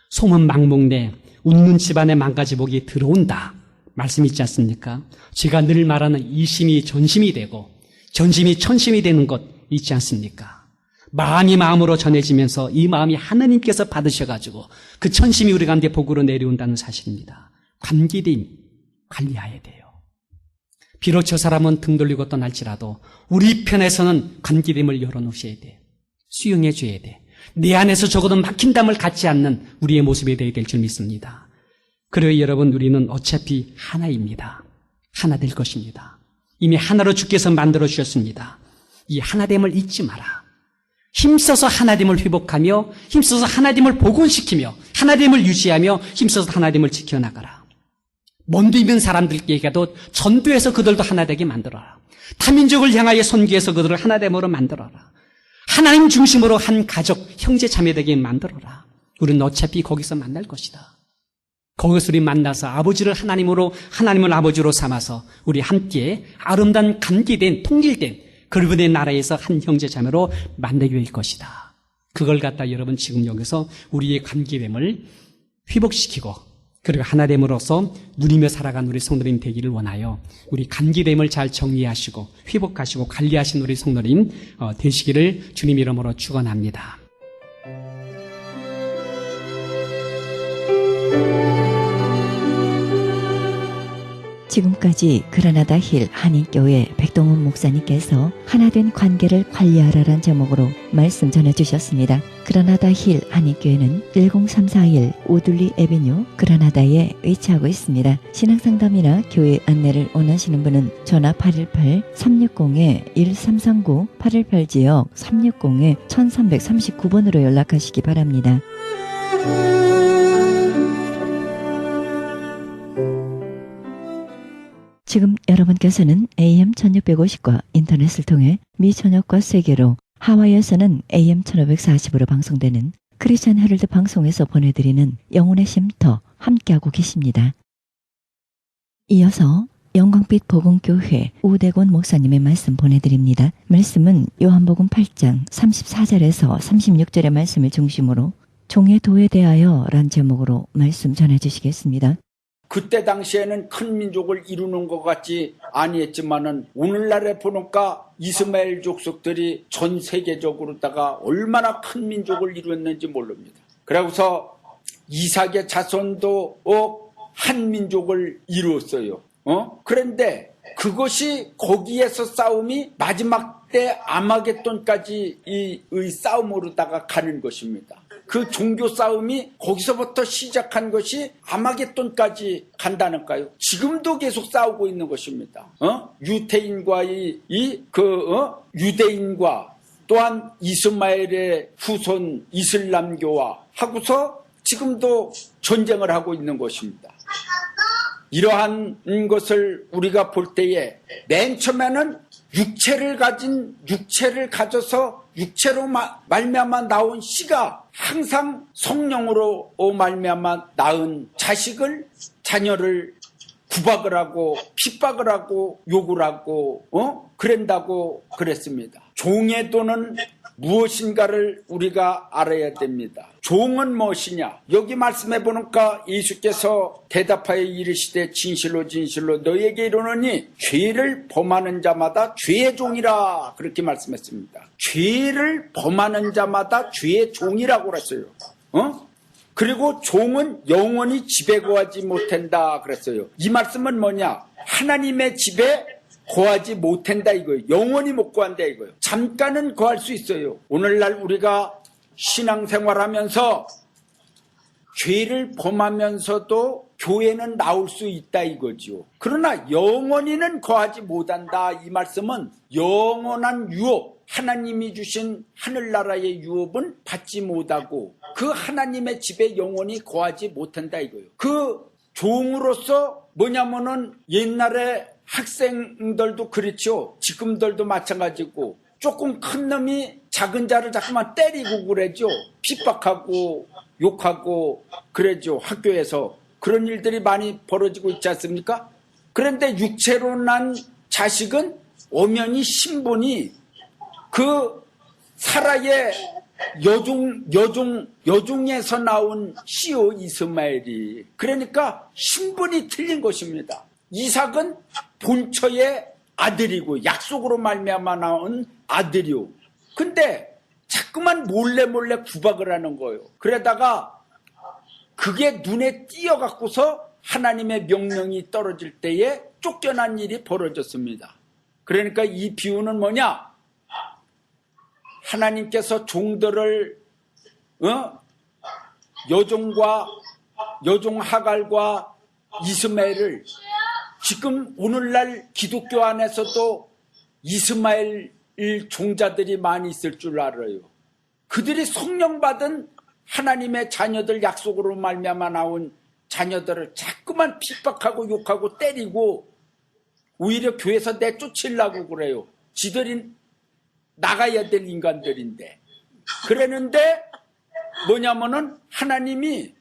Speaker 2: 소문 망목내 웃는 집안에 망가지복이 들어온다. 말씀 있지 않습니까? 제가 늘 말하는 이심이 전심이 되고 전심이 천심이 되는 것 있지 않습니까? 마음이 마음으로 전해지면서 이 마음이 하나님께서 받으셔가지고 그 천심이 우리 가운데 복으로 내려온다는 사실입니다. 관계됨 관리해야 돼요. 비록 저 사람은 등 돌리고 떠날지라도 우리 편에서는 관계됨을 열어놓으셔야 돼. 수용해 줘야 돼. 내 안에서 적어도 막힌담을 갖지 않는 우리의 모습이 되어야 될 줄 믿습니다. 그래요 여러분, 우리는 어차피 하나입니다. 하나 될 것입니다. 이미 하나로 주께서 만들어 주셨습니다. 이 하나됨을 잊지 마라. 힘써서 하나됨을 회복하며 힘써서 하나됨을 복원시키며 하나됨을 유지하며 힘써서 하나됨을 지켜나가라. 먼데 있는 사람들에게도 전도해서 그들도 하나 되게 만들어라. 타민족을 향하여 선교해서 그들을 하나됨으로 만들어라. 하나님 중심으로 한 가족, 형제 자매 되게 만들어라. 우리는 어차피 거기서 만날 것이다. 거기서 우리 만나서 아버지를 하나님을 아버지로 삼아서 우리 함께 아름다운 관계된 통일된 그분의 나라에서 한 형제 자매로 만나게 될 것이다. 그걸 갖다 여러분 지금 여기서 우리의 관계됨을 회복시키고 그리고 하나됨으로써 누리며 살아간 우리 성도님 되기를 원하여 우리 관계됨을 잘 정리하시고 회복하시고 관리하신 우리 성도님 되시기를 주님 이름으로 축원합니다.
Speaker 1: 지금까지 그라나다 힐 한인교회 백동훈 목사님께서 하나된 관계를 관리하라란 제목으로 말씀 전해주셨습니다. 그라나다 힐 한인교회는 10341 오둘리 에비뉴 그라나다에 위치하고 있습니다. 신앙상담이나 교회 안내를 원하시는 분은 전화 818-360-1339 818지역 360-1339번으로 연락하시기 바랍니다. 지금 여러분께서는 AM 1650과 인터넷을 통해 미천역과 세계로 하와이에서는 AM 1540으로 방송되는 크리스천 헤럴드 방송에서 보내드리는 영혼의 쉼터 함께하고 계십니다. 이어서 영광빛 복음교회 우대곤 목사님의 말씀 보내드립니다. 말씀은 요한복음 8장 34절에서 36절의 말씀을 중심으로 종의 도에 대하여 란 제목으로 말씀 전해주시겠습니다.
Speaker 3: 그때 당시에는 큰 민족을 이루는 것 같지 아니했지만은 오늘날에 보니까 이스마엘 족속들이 전 세계적으로다가 얼마나 큰 민족을 이루었는지 모릅니다. 그러고서 이삭의 자손도 한 민족을 이루었어요. 그런데 그것이 거기에서 싸움이 마지막 때 아마겟돈까지 이 싸움으로다가 가는 것입니다. 그 종교 싸움이 거기서부터 시작한 것이 아마겟돈까지 간다니까요. 지금도 계속 싸우고 있는 것입니다. 유태인과 유대인과 또한 이스마엘의 후손 이슬람교와 하고서 지금도 전쟁을 하고 있는 것입니다. 이러한 것을 우리가 볼 때에 맨 처음에는 육체를 가져서 육체로 말미암아 나온 씨가 항상 성령으로 말미암아 낳은 자녀를 구박을 하고 핍박을 하고 욕을 하고 그런다고 그랬습니다. 종의 도는 무엇인가를 우리가 알아야 됩니다. 종은 무엇이냐? 여기 말씀해 보니까 예수께서 대답하여 이르시되 진실로 진실로 너희에게 이르노니 죄를 범하는 자마다 죄의 종이라 그렇게 말씀했습니다. 죄를 범하는 자마다 죄의 종이라고 그랬어요. 그리고 종은 영원히 집에 거하지 못한다 그랬어요. 이 말씀은 뭐냐? 하나님의 집에 거하지 못한다 이거예요. 영원히 못 거한다 이거예요. 잠깐은 거할 수 있어요. 오늘날 우리가 신앙생활하면서 죄를 범하면서도 교회는 나올 수 있다 이거죠. 그러나 영원히는 거하지 못한다. 이 말씀은 영원한 유업, 하나님이 주신 하늘나라의 유업은 받지 못하고 그 하나님의 집에 영원히 거하지 못한다 이거예요. 그 종으로서 뭐냐면은 옛날에 학생들도 그렇죠. 지금들도 마찬가지고 조금 큰 놈이 작은 자를 자꾸만 때리고 그러죠. 핍박하고 욕하고 그러죠. 학교에서 그런 일들이 많이 벌어지고 있지 않습니까? 그런데 육체로 난 자식은 엄연히 신분이 그 사라의 여종에서 나온 씨요 이스마엘이 그러니까 신분이 틀린 것입니다. 이삭은 본처의 아들이고 약속으로 말미암아 나온 아들이요. 근데 자꾸만 몰래 구박을 하는 거예요. 그러다가 그게 눈에 띄어갖고서 하나님의 명령이 떨어질 때에 쫓겨난 일이 벌어졌습니다. 그러니까 이 비유는 뭐냐? 하나님께서 종들을 여종 하갈과 이스마엘을 지금 오늘날 기독교 안에서도 이스마엘 종자들이 많이 있을 줄 알아요. 그들이 성령 받은 하나님의 자녀들 약속으로 말미암아 나온 자녀들을 자꾸만 핍박하고 욕하고 때리고 오히려 교회에서 내쫓으려고 그래요. 지들이 나가야 될 인간들인데. 그랬는데 뭐냐면은 하나님이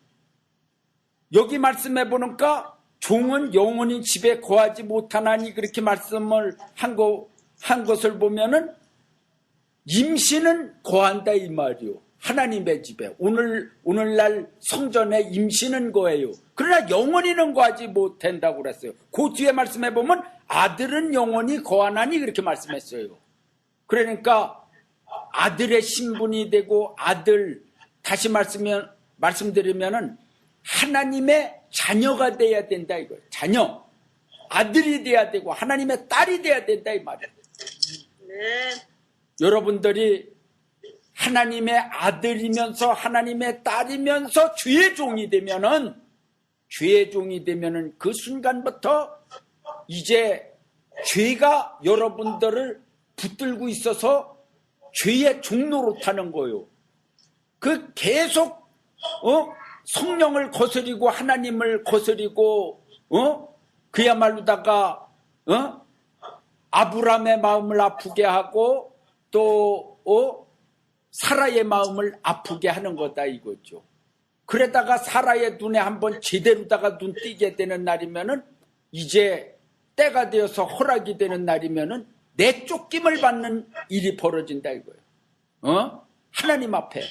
Speaker 3: 여기 말씀해 보니까 종은 영원히 집에 거하지 못하나니 그렇게 말씀을 한 것을 보면은 임신은 거한다 이 말이요. 하나님의 집에 오늘날 성전에 임신은 거예요. 그러나 영원히는 거하지 못한다고 그랬어요. 그 뒤에 말씀해 보면 아들은 영원히 거하나니 그렇게 말씀했어요. 그러니까 아들의 신분이 되고 아들 다시 말씀드리면은 하나님의 자녀가 돼야 된다 이거예요. 자녀 아들이 돼야 되고 하나님의 딸이 돼야 된다 이 말이에요. 네. 여러분들이 하나님의 아들이면서 하나님의 딸이면서 죄의 종이 되면은 그 순간부터 이제 죄가 여러분들을 붙들고 있어서 죄의 종로로 타는 거예요. 그 계속 성령을 거스리고 하나님을 거스리고 그야말로다가 아브람의 마음을 아프게 하고 또 사라의 마음을 아프게 하는 거다 이거죠. 그러다가 사라의 눈에 한번 제대로다가 눈 띄게 되는 날이면은 이제 때가 되어서 허락이 되는 날이면은 내쫓김을 받는 일이 벌어진다 이거예요. 하나님 앞에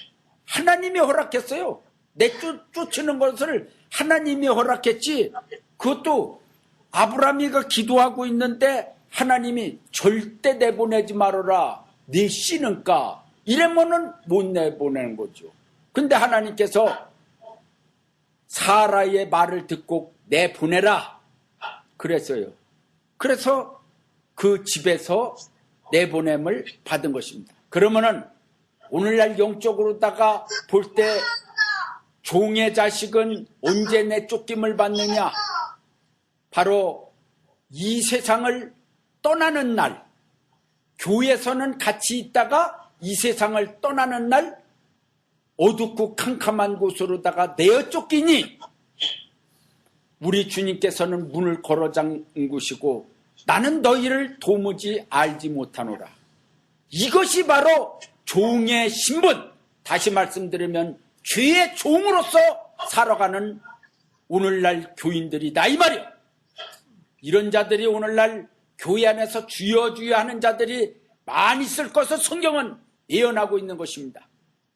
Speaker 3: 하나님이 허락했어요. 내쫓는 것을 하나님이 허락했지. 그것도 아브라함이가 기도하고 있는데 하나님이 절대 내보내지 말아라. 네 씨는까 이러면은 못 내보내는 거죠. 근데 하나님께서 사라의 말을 듣고 내보내라 그랬어요. 그래서 그 집에서 내보냄을 받은 것입니다. 그러면은 오늘날 영적으로다가 볼 때 종의 자식은 언제 내쫓김을 받느냐? 바로 이 세상을 떠나는 날, 교회에서는 같이 있다가 이 세상을 떠나는 날 어둡고 캄캄한 곳으로다가 내어 쫓기니 우리 주님께서는 문을 걸어 잠그시고 나는 너희를 도무지 알지 못하노라. 이것이 바로 종의 신분, 다시 말씀드리면 주의 종으로서 살아가는 오늘날 교인들이다 이 말이요. 이런 자들이 오늘날 교회 안에서 주여 주여 하는 자들이 많이 있을 것을 성경은 예언하고 있는 것입니다.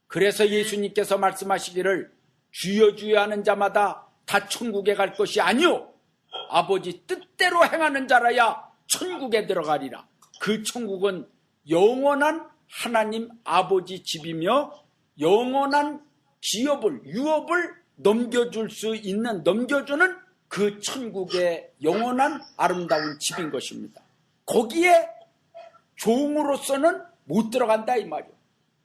Speaker 3: 그래서 예수님께서 말씀하시기를 주여 주여 하는 자마다 다 천국에 갈 것이 아니오, 아버지 뜻대로 행하는 자라야 천국에 들어가리라. 그 천국은 영원한 하나님 아버지 집이며 영원한 기업을, 유업을 넘겨줄 수 있는, 넘겨주는 그 천국의 영원한 아름다운 집인 것입니다. 거기에 종으로서는 못 들어간다 이 말이에요.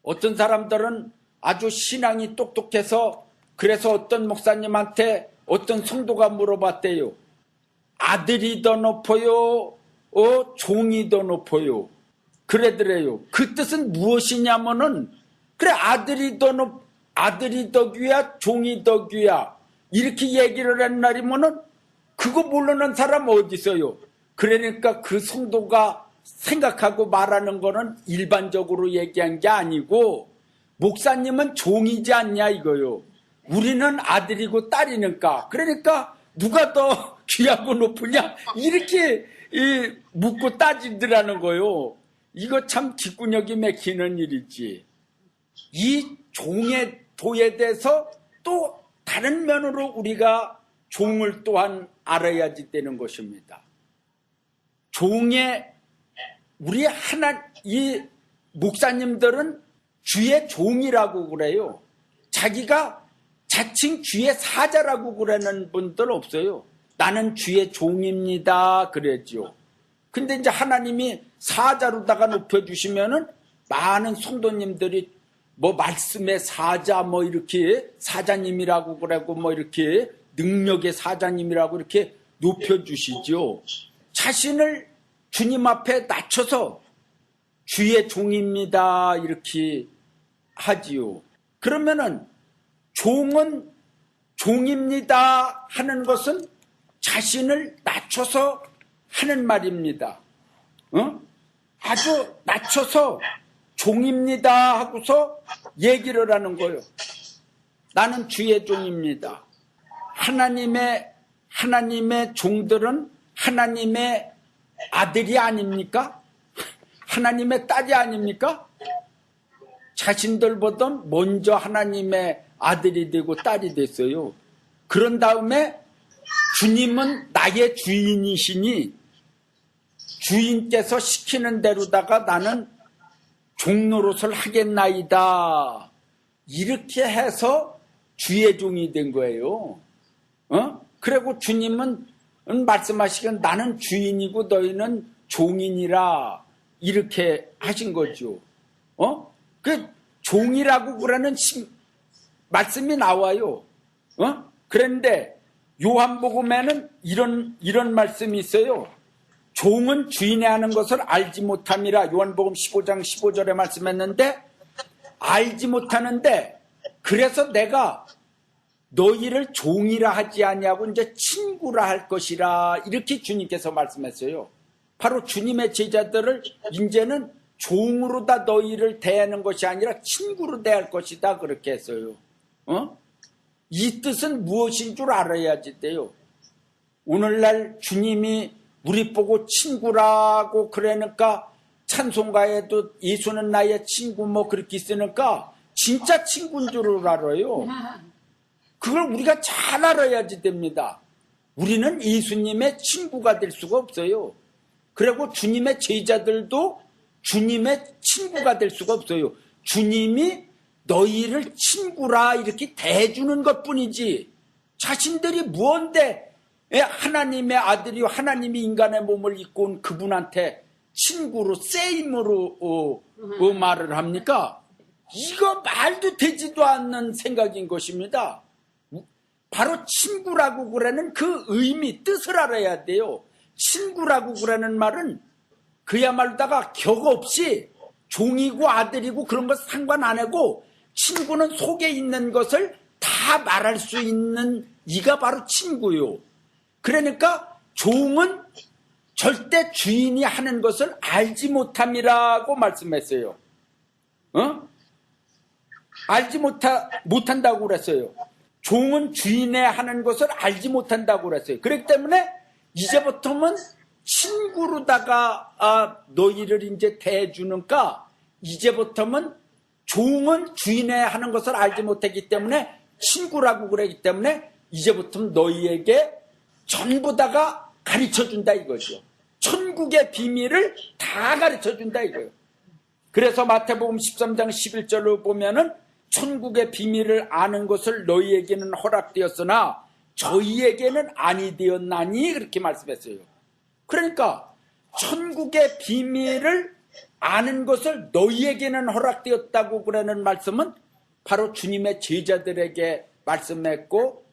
Speaker 3: 어떤 사람들은 아주 신앙이 똑똑해서 그래서 어떤 목사님한테 어떤 성도가 물어봤대요. 아들이 더 높아요? 종이 더 높아요? 그러더래요. 그 뜻은 무엇이냐면은 그래 아들이 더 귀야 종이 더 귀야 이렇게 얘기를 한 날이면은 그거 모르는 사람 어디 있어요? 그러니까 그 성도가 생각하고 말하는 거는 일반적으로 얘기한 게 아니고 목사님은 종이지 않냐 이거요. 우리는 아들이고 딸이니까 그러니까 누가 더 귀하고 높으냐 이렇게 묻고 따지더라는 거요. 이거 참 뒷구녕이 맥히는 일이지. 이 종의 도에 대해서 또 다른 면으로 우리가 종을 또한 알아야지 되는 것입니다. 종의 우리 이 목사님들은 주의 종이라고 그래요. 자기가 자칭 주의 사자라고 그러는 분들 없어요. 나는 주의 종입니다 그랬죠. 근데 이제 하나님이 사자로다가 높여주시면은 많은 성도님들이 뭐 말씀의 사자 뭐 이렇게 사자님이라고 그러고 뭐 이렇게 능력의 사자님이라고 이렇게 높여주시죠. 자신을 주님 앞에 낮춰서 주의 종입니다 이렇게 하지요. 그러면은 종은 종입니다 하는 것은 자신을 낮춰서 하는 말입니다. 아주 낮춰서 종입니다 하고서 얘기를 하는 거예요. 나는 주의 종입니다. 하나님의 종들은 하나님의 아들이 아닙니까? 하나님의 딸이 아닙니까? 자신들보다 먼저 하나님의 아들이 되고 딸이 됐어요. 그런 다음에 주님은 나의 주인이시니 주인께서 시키는 대로다가 나는 종노릇을 하겠나이다. 이렇게 해서 주의 종이 된 거예요. 그리고 주님은 말씀하시기는 나는 주인이고 너희는 종이니라 이렇게 하신 거죠. 그 종이라고 그러는 말씀이 나와요. 그런데 요한복음에는 이런 말씀이 있어요. 종은 주인의 하는 것을 알지 못함이라. 요한복음 15장 15절에 말씀했는데 알지 못하는데 그래서 내가 너희를 종이라 하지 아니하고 이제 친구라 할 것이라 이렇게 주님께서 말씀했어요. 바로 주님의 제자들을 이제는 종으로 다 너희를 대하는 것이 아니라 친구로 대할 것이다 그렇게 했어요. 이 뜻은 무엇인 줄 알아야지 돼요. 오늘날 주님이 우리 보고 친구라고 그러니까 찬송가에도 예수는 나의 친구 뭐 그렇게 쓰니까 진짜 친구인 줄 알아요. 그걸 우리가 잘 알아야지 됩니다. 우리는 예수님의 친구가 될 수가 없어요. 그리고 주님의 제자들도 주님의 친구가 될 수가 없어요. 주님이 너희를 친구라 이렇게 대해주는 것뿐이지 자신들이 무언데 하나님의 아들이 하나님이 인간의 몸을 입고 온 그분한테 친구로 세임으로 말을 합니까? 이거 말도 되지도 않는 생각인 것입니다. 바로 친구라고 그러는 그 의미, 뜻을 알아야 돼요. 친구라고 그러는 말은 그야말로다가 격 없이 종이고 아들이고 그런 것 상관 안 하고 친구는 속에 있는 것을 다 말할 수 있는 이가 바로 친구요. 그러니까 종은 절대 주인이 하는 것을 알지 못함이라고 말씀했어요. 알지 못한다고 그랬어요. 종은 주인의 하는 것을 알지 못한다고 그랬어요. 그렇기 때문에 이제부터는 친구로다가 너희를 이제 대해주는가, 이제부터는 종은 주인의 하는 것을 알지 못했기 때문에 친구라고 그러기 때문에 이제부터는 너희에게 전부 다가 가르쳐준다 이거죠. 천국의 비밀을 다 가르쳐준다 이거예요. 그래서 마태복음 13장 11절로 보면은 천국의 비밀을 아는 것을 너희에게는 허락되었으나 저희에게는 아니 되었나니 그렇게 말씀했어요. 그러니까 천국의 비밀을 아는 것을 너희에게는 허락되었다고 그러는 말씀은 바로 주님의 제자들에게 말씀했고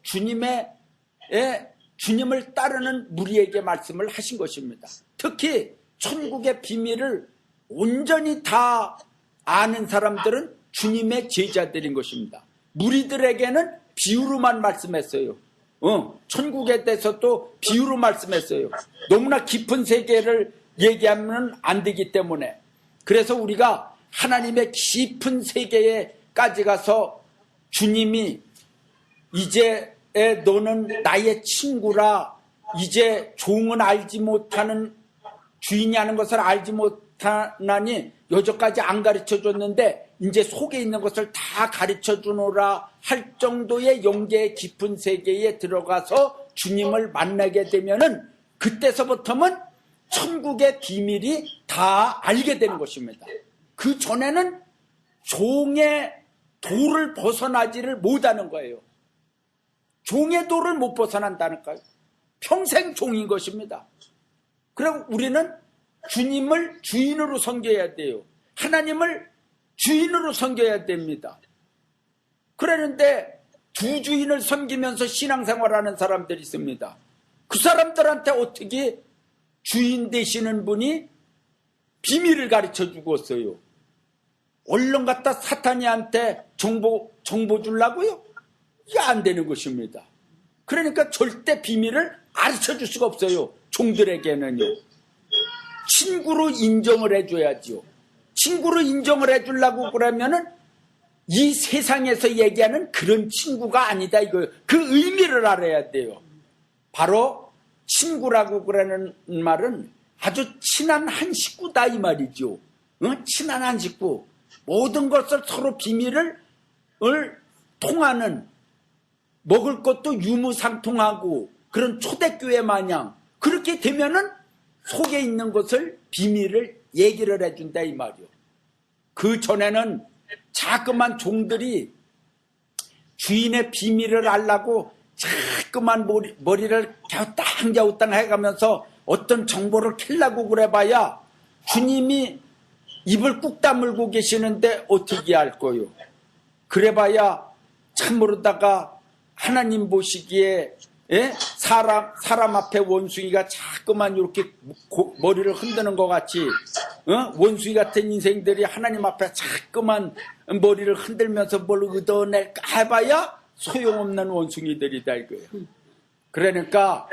Speaker 3: 주님을 따르는 무리에게 말씀을 하신 것입니다. 특히 천국의 비밀을 온전히 다 아는 사람들은 주님의 제자들인 것입니다. 무리들에게는 비유로만 말씀했어요. 천국에 대해서 또 비유로 말씀했어요. 너무나 깊은 세계를 얘기하면 안 되기 때문에. 그래서 우리가 하나님의 깊은 세계에까지 가서 주님이 이제 너는 나의 친구라, 이제 종은 알지 못하는 주인이 하는 것을 알지 못하나니 여전까지 안 가르쳐 줬는데 이제 속에 있는 것을 다 가르쳐 주노라 할 정도의 영계의 깊은 세계에 들어가서 주님을 만나게 되면은 그때서부터는 천국의 비밀이 다 알게 되는 것입니다. 그 전에는 종의 도를 벗어나지를 못하는 거예요. 종의 도를 못 벗어난다니까요. 평생 종인 것입니다. 그럼 우리는 주님을 주인으로 섬겨야 돼요. 하나님을 주인으로 섬겨야 됩니다. 그러는데 두 주인을 섬기면서 신앙생활하는 사람들이 있습니다. 그 사람들한테 어떻게 주인 되시는 분이 비밀을 가르쳐 주었어요? 얼른 갖다 사탄이한테 정보 주려고요? 이게 안 되는 것입니다. 그러니까 절대 비밀을 가르쳐 줄 수가 없어요. 종들에게는요. 친구로 인정을 해줘야지요. 친구로 인정을 해주려고 그러면은 이 세상에서 얘기하는 그런 친구가 아니다 이거예요. 그 의미를 알아야 돼요. 바로 친구라고 그러는 말은 아주 친한 한 식구다 이 말이죠. 친한 한 식구. 모든 것을 서로 비밀을 통하는, 먹을 것도 유무상통하고 그런 초대교회 마냥 그렇게 되면은 속에 있는 것을 비밀을 얘기를 해준다 이 말이요. 그 전에는 자꾸만 종들이 주인의 비밀을 알라고 자꾸만 머리를 갸우땅 해가면서 어떤 정보를 캐려고 그래봐야 주님이 입을 꾹 다물고 계시는데 어떻게 할 거요? 그래봐야 참모르다가 하나님 보시기에 사람 앞에 원숭이가 자꾸만 이렇게 머리를 흔드는 것 같이 원숭이 같은 인생들이 하나님 앞에 자꾸만 머리를 흔들면서 뭘 얻어낼까 해봐야 소용없는 원숭이들이다 이거예요. 그러니까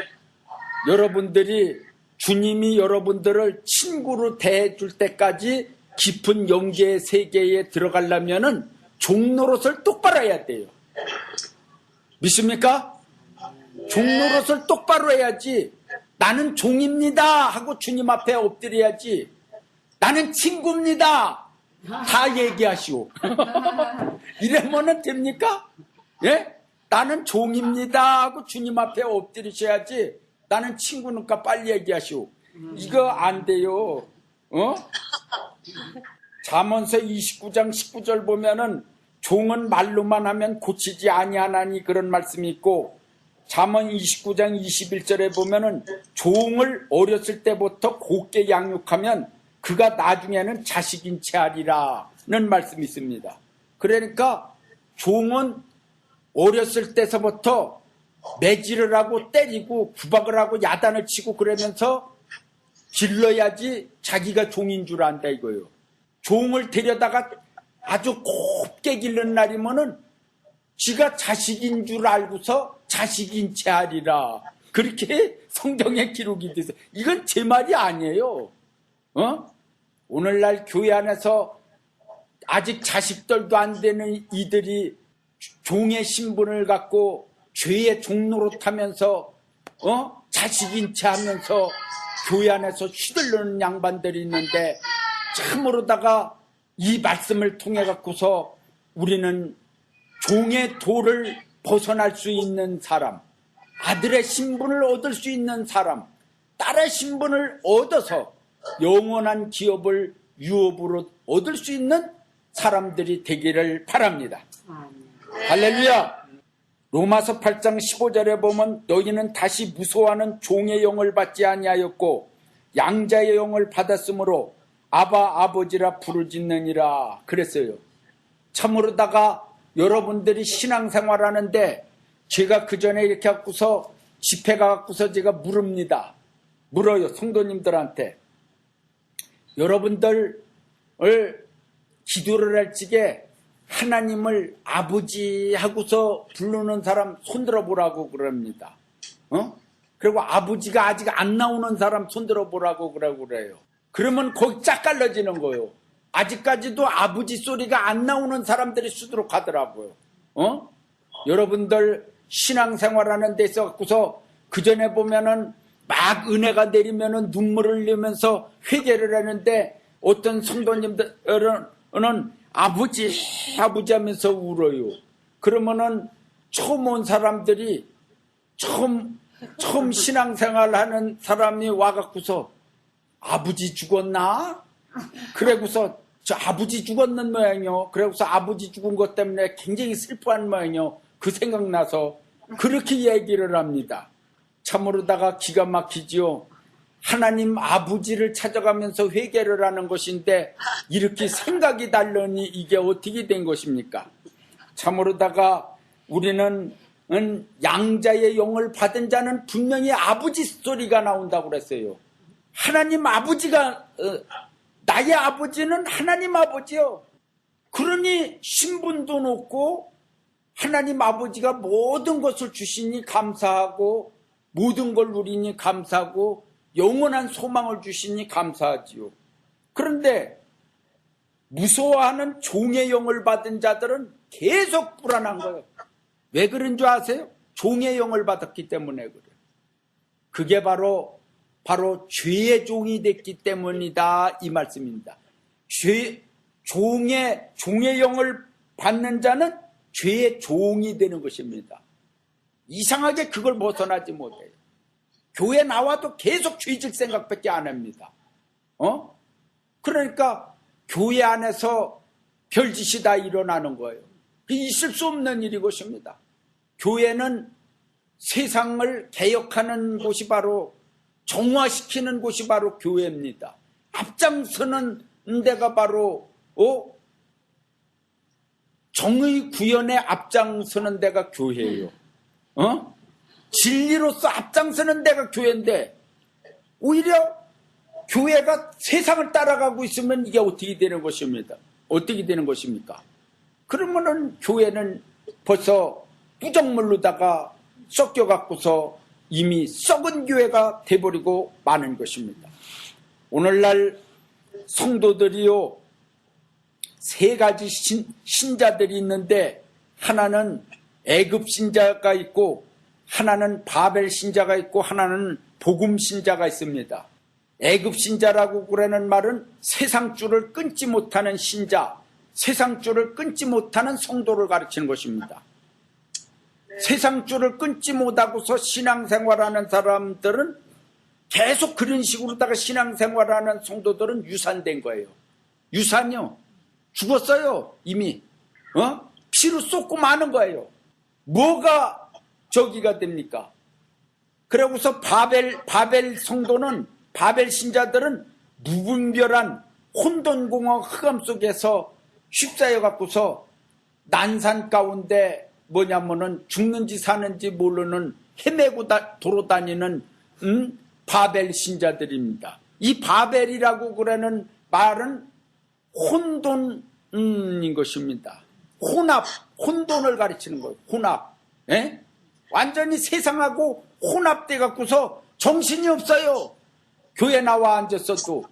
Speaker 3: 여러분들이 주님이 여러분들을 친구로 대해줄 때까지 깊은 영계의 세계에 들어가려면은 종노릇을 똑바로 해야 돼요. 믿습니까? 종노릇을 똑바로 해야지. 나는 종입니다 하고 주님 앞에 엎드려야지. 나는 친구입니다 다 얘기하시오. 이러면은 됩니까? 예? 나는 종입니다 하고 주님 앞에 엎드리셔야지. 나는 친구니까 빨리 얘기하시오. 이거 안 돼요. 잠언서 29장 19절 보면은 종은 말로만 하면 고치지 아니하나니 그런 말씀이 있고, 잠언 29장 21절에 보면은 종을 어렸을 때부터 곱게 양육하면 그가 나중에는 자식인 채 하리라는 말씀이 있습니다. 그러니까 종은 어렸을 때서부터 매질을 하고 때리고 구박을 하고 야단을 치고 그러면서 길러야지 자기가 종인 줄 안다 이거예요. 종을 데려다가 아주 곱게 기른 날이면은 지가 자식인 줄 알고서 자식인 채 하리라. 그렇게 성경에 기록이 돼서 이건 제 말이 아니에요. 오늘날 교회 안에서 아직 자식들도 안 되는 이들이 종의 신분을 갖고 죄의 종노릇하면서 자식인 채 하면서 교회 안에서 휘둘르는 양반들이 있는데, 참으로다가 이 말씀을 통해 갖고서 우리는 종의 도를 벗어날 수 있는 사람, 아들의 신분을 얻을 수 있는 사람, 딸의 신분을 얻어서 영원한 기업을 유업으로 얻을 수 있는 사람들이 되기를 바랍니다. 할렐루야. 로마서 8장 15절에 보면 너희는 다시 무소하는 종의 영을 받지 아니하였고 양자의 영을 받았으므로 아바 아버지라 부르짖느니라 그랬어요. 참으로다가 여러분들이 신앙생활하는데 제가 그 전에 이렇게 갖고서 집회 가갖고서 제가 물어요. 성도님들한테. 여러분들을 기도를 할 적에 하나님을 아버지 하고서 부르는 사람 손들어 보라고 그럽니다. 그리고 아버지가 아직 안 나오는 사람 손들어 보라고 그래요. 그러면 거기 짝 갈라지는 거예요. 아직까지도 아버지 소리가 안 나오는 사람들이 수두룩 하더라고요. 여러분들 신앙생활하는 데 있어서 그 전에 보면은 막 은혜가 내리면은 눈물을 흘리면서 회개를 하는데 어떤 성도님들은 아버지 하면서 울어요. 그러면은 처음 온 사람들이 처음 신앙생활 하는 사람이 와갖고서 아버지 죽었나? 그래고서 저 아버지 죽었는 모양이요. 그래고서 아버지 죽은 것 때문에 굉장히 슬퍼한 모양이요. 그 생각나서 그렇게 얘기를 합니다. 참으로다가 기가 막히지요. 하나님 아버지를 찾아가면서 회개를 하는 것인데 이렇게 생각이 다르니 이게 어떻게 된 것입니까? 참으로다가 우리는 양자의 영을 받은 자는 분명히 아버지 소리가 나온다고 그랬어요. 하나님 아버지가 나의 아버지는 하나님 아버지요. 그러니 신분도 높고 하나님 아버지가 모든 것을 주시니 감사하고 모든 걸 누리니 감사하고 영원한 소망을 주시니 감사하지요. 그런데 무서워하는 종의 영을 받은 자들은 계속 불안한 거예요. 왜 그런 줄 아세요? 종의 영을 받았기 때문에 그래요. 그게 바로 죄의 종이 됐기 때문이다 이 말씀입니다. 종의 영을 받는 자는 죄의 종이 되는 것입니다. 이상하게 그걸 벗어나지 못해요. 교회 나와도 계속 죄질 생각밖에 안 합니다. 그러니까 교회 안에서 별짓이 다 일어나는 거예요. 있을 수 없는 일이 것입니다. 교회는 세상을 개혁하는 곳이 바로 정화시키는 곳이 바로 교회입니다. 앞장서는 데가 바로 정의 구현에 앞장서는 데가 교회예요. 진리로서 앞장서는 데가 교회인데 오히려 교회가 세상을 따라가고 있으면 이게 어떻게 되는 것입니다. 어떻게 되는 것입니까? 그러면은 교회는 벌써 부정물로다가 섞여갖고서 이미 썩은 교회가 돼버리고 마는 것입니다. 오늘날 성도들이요, 세 가지 신자들이 있는데 하나는 애굽 신자가 있고 하나는 바벨 신자가 있고 하나는 복음 신자가 있습니다. 애굽 신자라고 그러는 말은 세상 줄을 끊지 못하는 신자, 세상 줄을 끊지 못하는 성도를 가르치는 것입니다. 세상 줄을 끊지 못하고서 신앙생활하는 사람들은 계속 그런 식으로다가 신앙생활하는 성도들은 유산된 거예요. 유산이요. 죽었어요. 이미. 피로 쏟고 마는 거예요. 뭐가 저기가 됩니까? 그러고서 바벨 성도는, 바벨 신자들은 무분별한 혼돈공허 흑암 속에서 휩싸여 갖고서 난산 가운데 뭐냐면은 죽는지 사는지 모르는 헤매고 돌아다니는 바벨 신자들입니다. 이 바벨이라고 그러는 말은 혼돈인 것입니다. 혼돈을 가르치는 거예요. 혼합. 예? 완전히 세상하고 혼합돼 갖고서 정신이 없어요. 교회 나와 앉았어도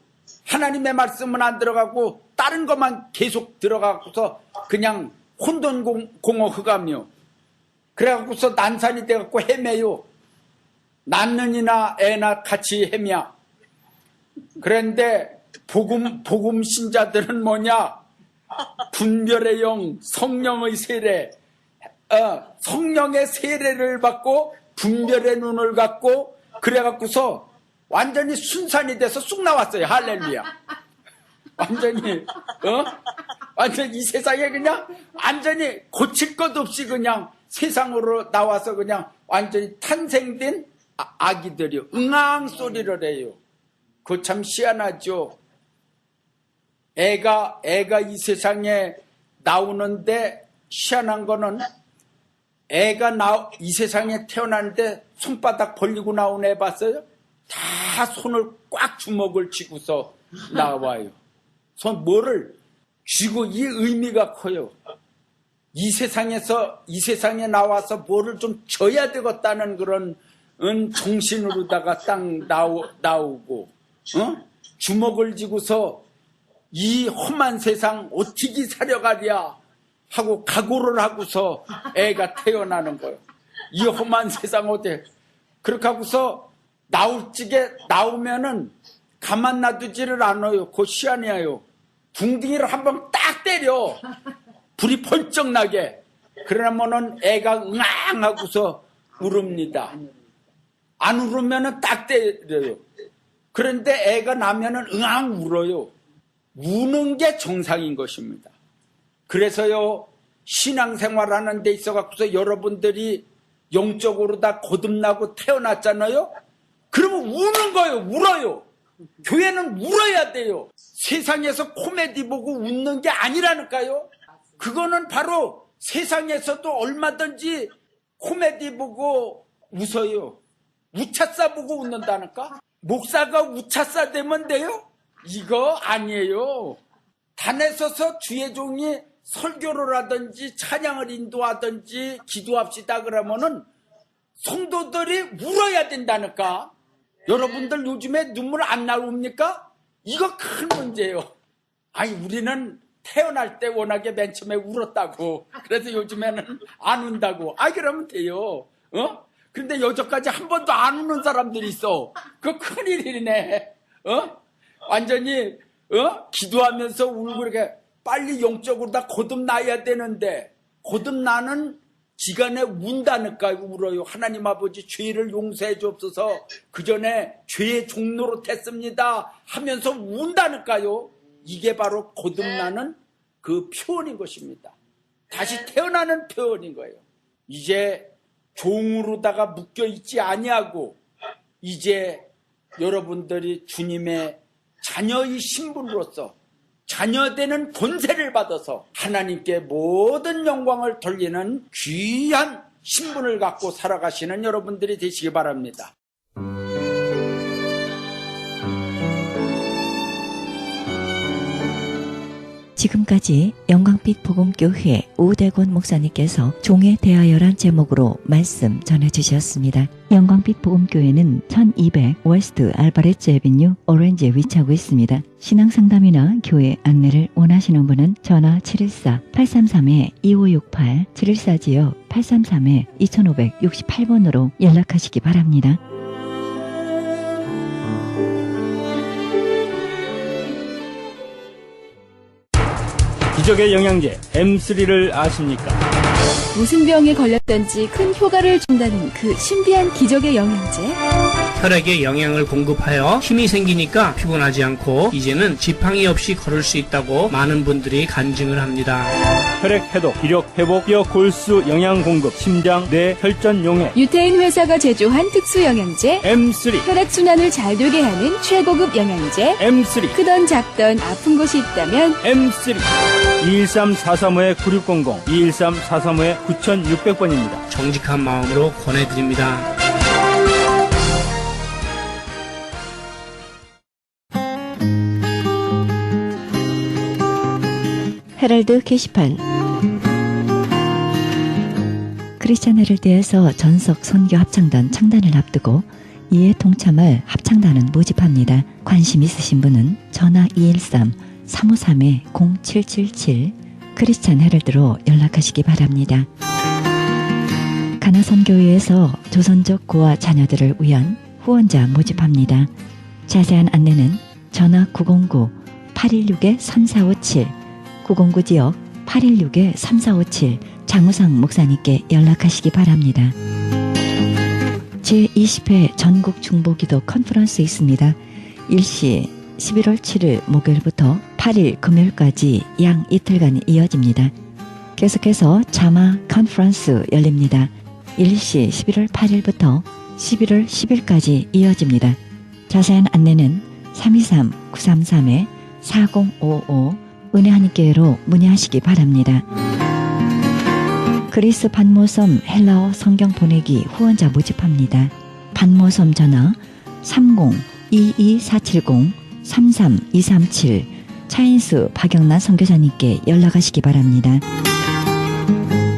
Speaker 3: 하나님의 말씀은 안 들어가고 다른 것만 계속 들어가고서 그냥 혼돈공허 흑암이요. 그래갖고서 난산이 돼갖고 헤매요. 낳는 이나 애나 같이 헤매야. 그런데 복음 신자들은 뭐냐? 분별의 영, 성령의 세례, 성령의 세례를 받고 분별의 눈을 갖고 그래갖고서 완전히 순산이 돼서 쑥 나왔어요. 할렐루야. 완전히 완전 이 세상에 그냥 완전히 고칠 것 없이 그냥 세상으로 나와서 그냥 완전히 탄생된 아기들이요. 응앙 소리를 해요. 그거 참 희한하죠. 애가 이 세상에 나오는데 희한한 거는 애가 이 세상에 태어나는데 손바닥 벌리고 나온 애 봤어요? 다 손을 꽉 주먹을 쥐고서 나와요. 손 뭐를 쥐고 이 의미가 커요. 이 세상에 나와서 뭐를 좀 져야 되겠다는 그런 정신으로다가 딱 나오고 주먹을 쥐고서 이 험한 세상 어떻게 살아가랴 하고 각오를 하고서 애가 태어나는 거예요. 이 험한 세상 어때? 그렇게 하고서 나오면은 가만 놔두지를 않아요. 그 시안이에요. 둥둥이를 한번 딱 때려. 불이 번쩍 나게. 그러면은 애가 응앙 하고서 울읍니다. 안 울으면은 딱 때려요. 그런데 애가 나면은 응앙 울어요. 우는 게 정상인 것입니다. 그래서요, 신앙생활 하는 데 있어갖고서 여러분들이 영적으로 다 거듭나고 태어났잖아요? 그러면 우는 거예요. 울어요. 교회는 울어야 돼요. 세상에서 코미디 보고 웃는 게 아니라니까요. 그거는 바로 세상에서도 얼마든지 코미디 보고 웃어요. 우차싸 보고 웃는다니까? 목사가 우차싸 되면 돼요? 이거 아니에요. 단에 서서 주의 종이 설교를 하든지 찬양을 인도하든지 기도합시다 그러면은 성도들이 울어야 된다니까. 여러분들 요즘에 눈물 안 나옵니까? 이거 큰 문제예요. 아니 우리는 태어날 때 워낙에 맨 처음에 울었다고. 그래서 요즘에는 안 운다고. 그러면 돼요. 근데 여태까지 한 번도 안 우는 사람들이 있어. 그거 큰일이네. 완전히 기도하면서 울고 이렇게 빨리 영적으로 다 거듭나야 되는데 거듭나는 기간에 운다니까 울어요. 하나님 아버지 죄를 용서해 주옵소서. 그 전에 죄의 종로로 됐습니다 하면서 운다니까요. 이게 바로 거듭나는 그 표현인 것입니다. 다시 태어나는 표현인 거예요. 이제 종으로다가 묶여있지 아니하고 이제 여러분들이 주님의 자녀의 신분으로서 자녀되는 권세를 받아서 하나님께 모든 영광을 돌리는 귀한 신분을 갖고 살아가시는 여러분들이 되시기 바랍니다.
Speaker 1: 지금까지 영광빛 복음교회 우대권 목사님께서 종에 대하여란 제목으로 말씀 전해주셨습니다. 영광빛 복음교회는 1200 웨스트 알바레츠 애비뉴 오렌지에 위치하고 있습니다. 신앙상담이나 교회 안내를 원하시는 분은 전화 714-833-2568 714-833-2568번으로 연락하시기 바랍니다.
Speaker 4: 기적의 영양제 M3를 아십니까?
Speaker 5: 무슨 병에 걸렸던지 큰 효과를 준다는 그 신비한 기적의 영양제.
Speaker 6: 혈액에 영양을 공급하여 힘이 생기니까 피곤하지 않고 이제는 지팡이 없이 걸을 수 있다고 많은 분들이 간증을 합니다.
Speaker 4: 혈액 해독, 기력 회복, 뼈 골수 영양 공급, 심장, 뇌, 혈전 용해.
Speaker 5: 유태인 회사가 제조한 특수 영양제.
Speaker 4: M3.
Speaker 5: 혈액순환을 잘 되게 하는 최고급 영양제.
Speaker 4: M3.
Speaker 5: 크던 작던 아픈 곳이 있다면
Speaker 4: M3. 213-435-9600, 213-435-9600번입니다.
Speaker 6: 정직한 마음으로 권해드립니다.
Speaker 1: 헤럴드 게시판 크리스찬 헤럴드에서 전석 선교 합창단 창단을 앞두고 이에 동참할 합창단은 모집합니다. 관심 있으신 분은 전화 213-353-0777 크리스찬 헤럴드로 연락하시기 바랍니다. 가나선교회에서 조선족 고아 자녀들을 위한 후원자 모집합니다. 자세한 안내는 전화 909-816-3457 909 지역 816-3457 장우상 목사님께 연락하시기 바랍니다. 제20회 전국 중보기도 컨퍼런스 있습니다. 일시 11월 7일 목요일부터 8일 금요일까지 양 이틀간 이어집니다. 계속해서 자마 컨퍼런스 열립니다. 일시 11월 8일부터 11월 10일까지 이어집니다. 자세한 안내는 323-933-4055 은혜하니께로 문의하시기 바랍니다. 그리스 반모섬 헬라어 성경 보내기 후원자 모집합니다. 반모섬 전화 30-22470-33237 차인수 박영란 선교사님께 연락하시기 바랍니다.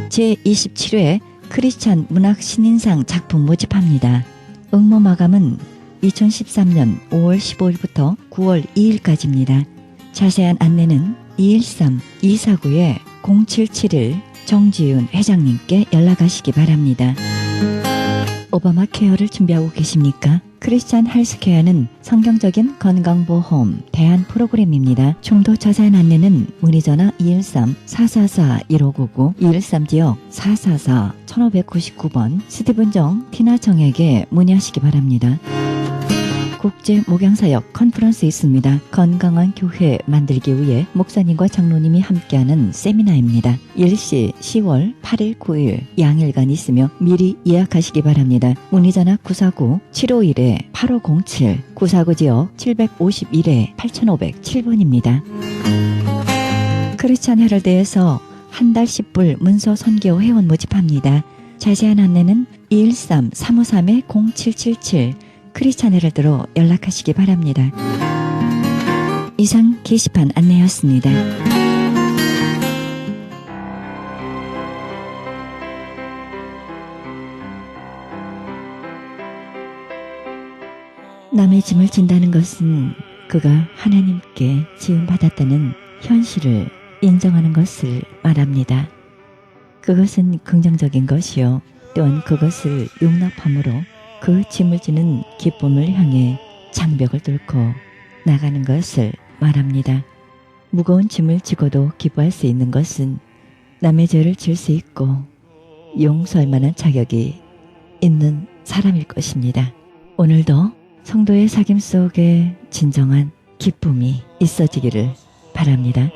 Speaker 1: 제27회 크리스찬 문학 신인상 작품 모집합니다. 응모 마감은 2013년 5월 15일부터 9월 2일까지입니다. 자세한 안내는 213-249-0771 정지윤 회장님께 연락하시기 바랍니다. 오바마 케어를 준비하고 계십니까? 크리스찬 헬스케어는 성경적인 건강보험 대안 프로그램입니다. 총도 자세한 안내는 문의전화 213-444-1599 213지역 444-1599번 스티븐정 티나정에게 문의하시기 바랍니다. 국제 목양사역 컨퍼런스 있습니다. 건강한 교회 만들기 위해 목사님과 장로님이 함께하는 세미나입니다. 일시 10월 8일 9일 양일간 있으며 미리 예약하시기 바랍니다. 문의전화 949-751-8507 949 지역 751-8507번입니다. 크리스찬 헤럴드에서 한 달 10불 문서 선교 회원 모집합니다. 자세한 안내는 213-353-0777 크리스찬 헤럴드로 연락하시기 바랍니다. 이상 게시판 안내였습니다. 남의 짐을 진다는 것은 그가 하나님께 지음받았다는 현실을 인정하는 것을 말합니다. 그것은 긍정적인 것이요 또한 그것을 용납함으로 그 짐을 지는 기쁨을 향해 장벽을 뚫고 나가는 것을 말합니다. 무거운 짐을 지고도 기뻐할 수 있는 것은 남의 죄를 질 수 있고 용서할 만한 자격이 있는 사람일 것입니다. 오늘도 성도의 사귐 속에 진정한 기쁨이 있어지기를 바랍니다.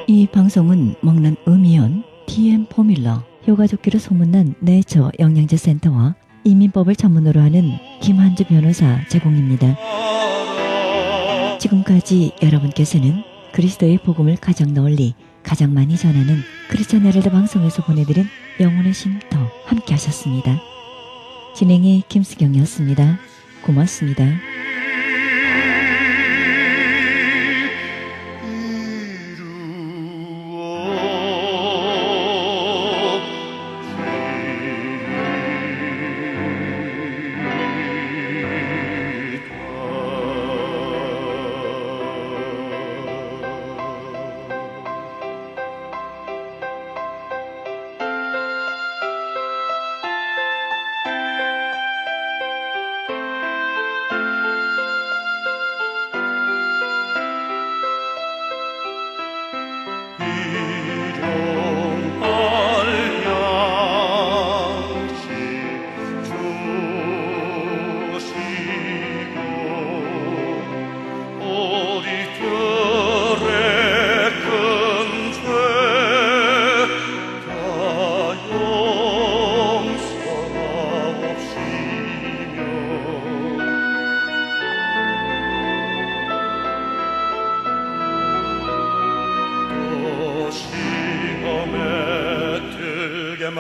Speaker 1: 이 방송은 먹는 음이온 DM 포뮬러 효과좋기로 소문난 내처 영양제 센터와 이민법을 전문으로 하는 김한주 변호사 제공입니다. 지금까지 여러분께서는 그리스도의 복음을 가장 널리 가장 많이 전하는 크리스찬 헤럴드 방송에서 보내드린 영혼의 쉼터 함께 하셨습니다. 진행의 김수경이었습니다. 고맙습니다.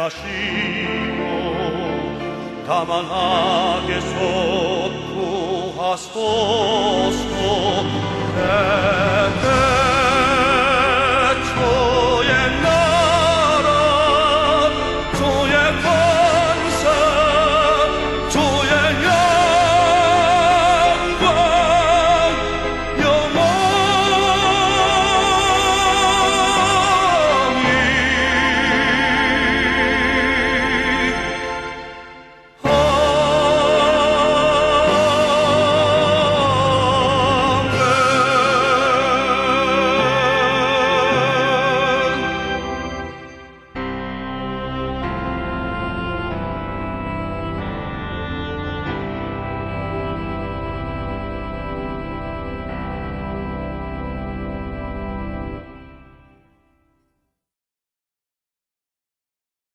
Speaker 7: 마시고 다만하게 속구하소서.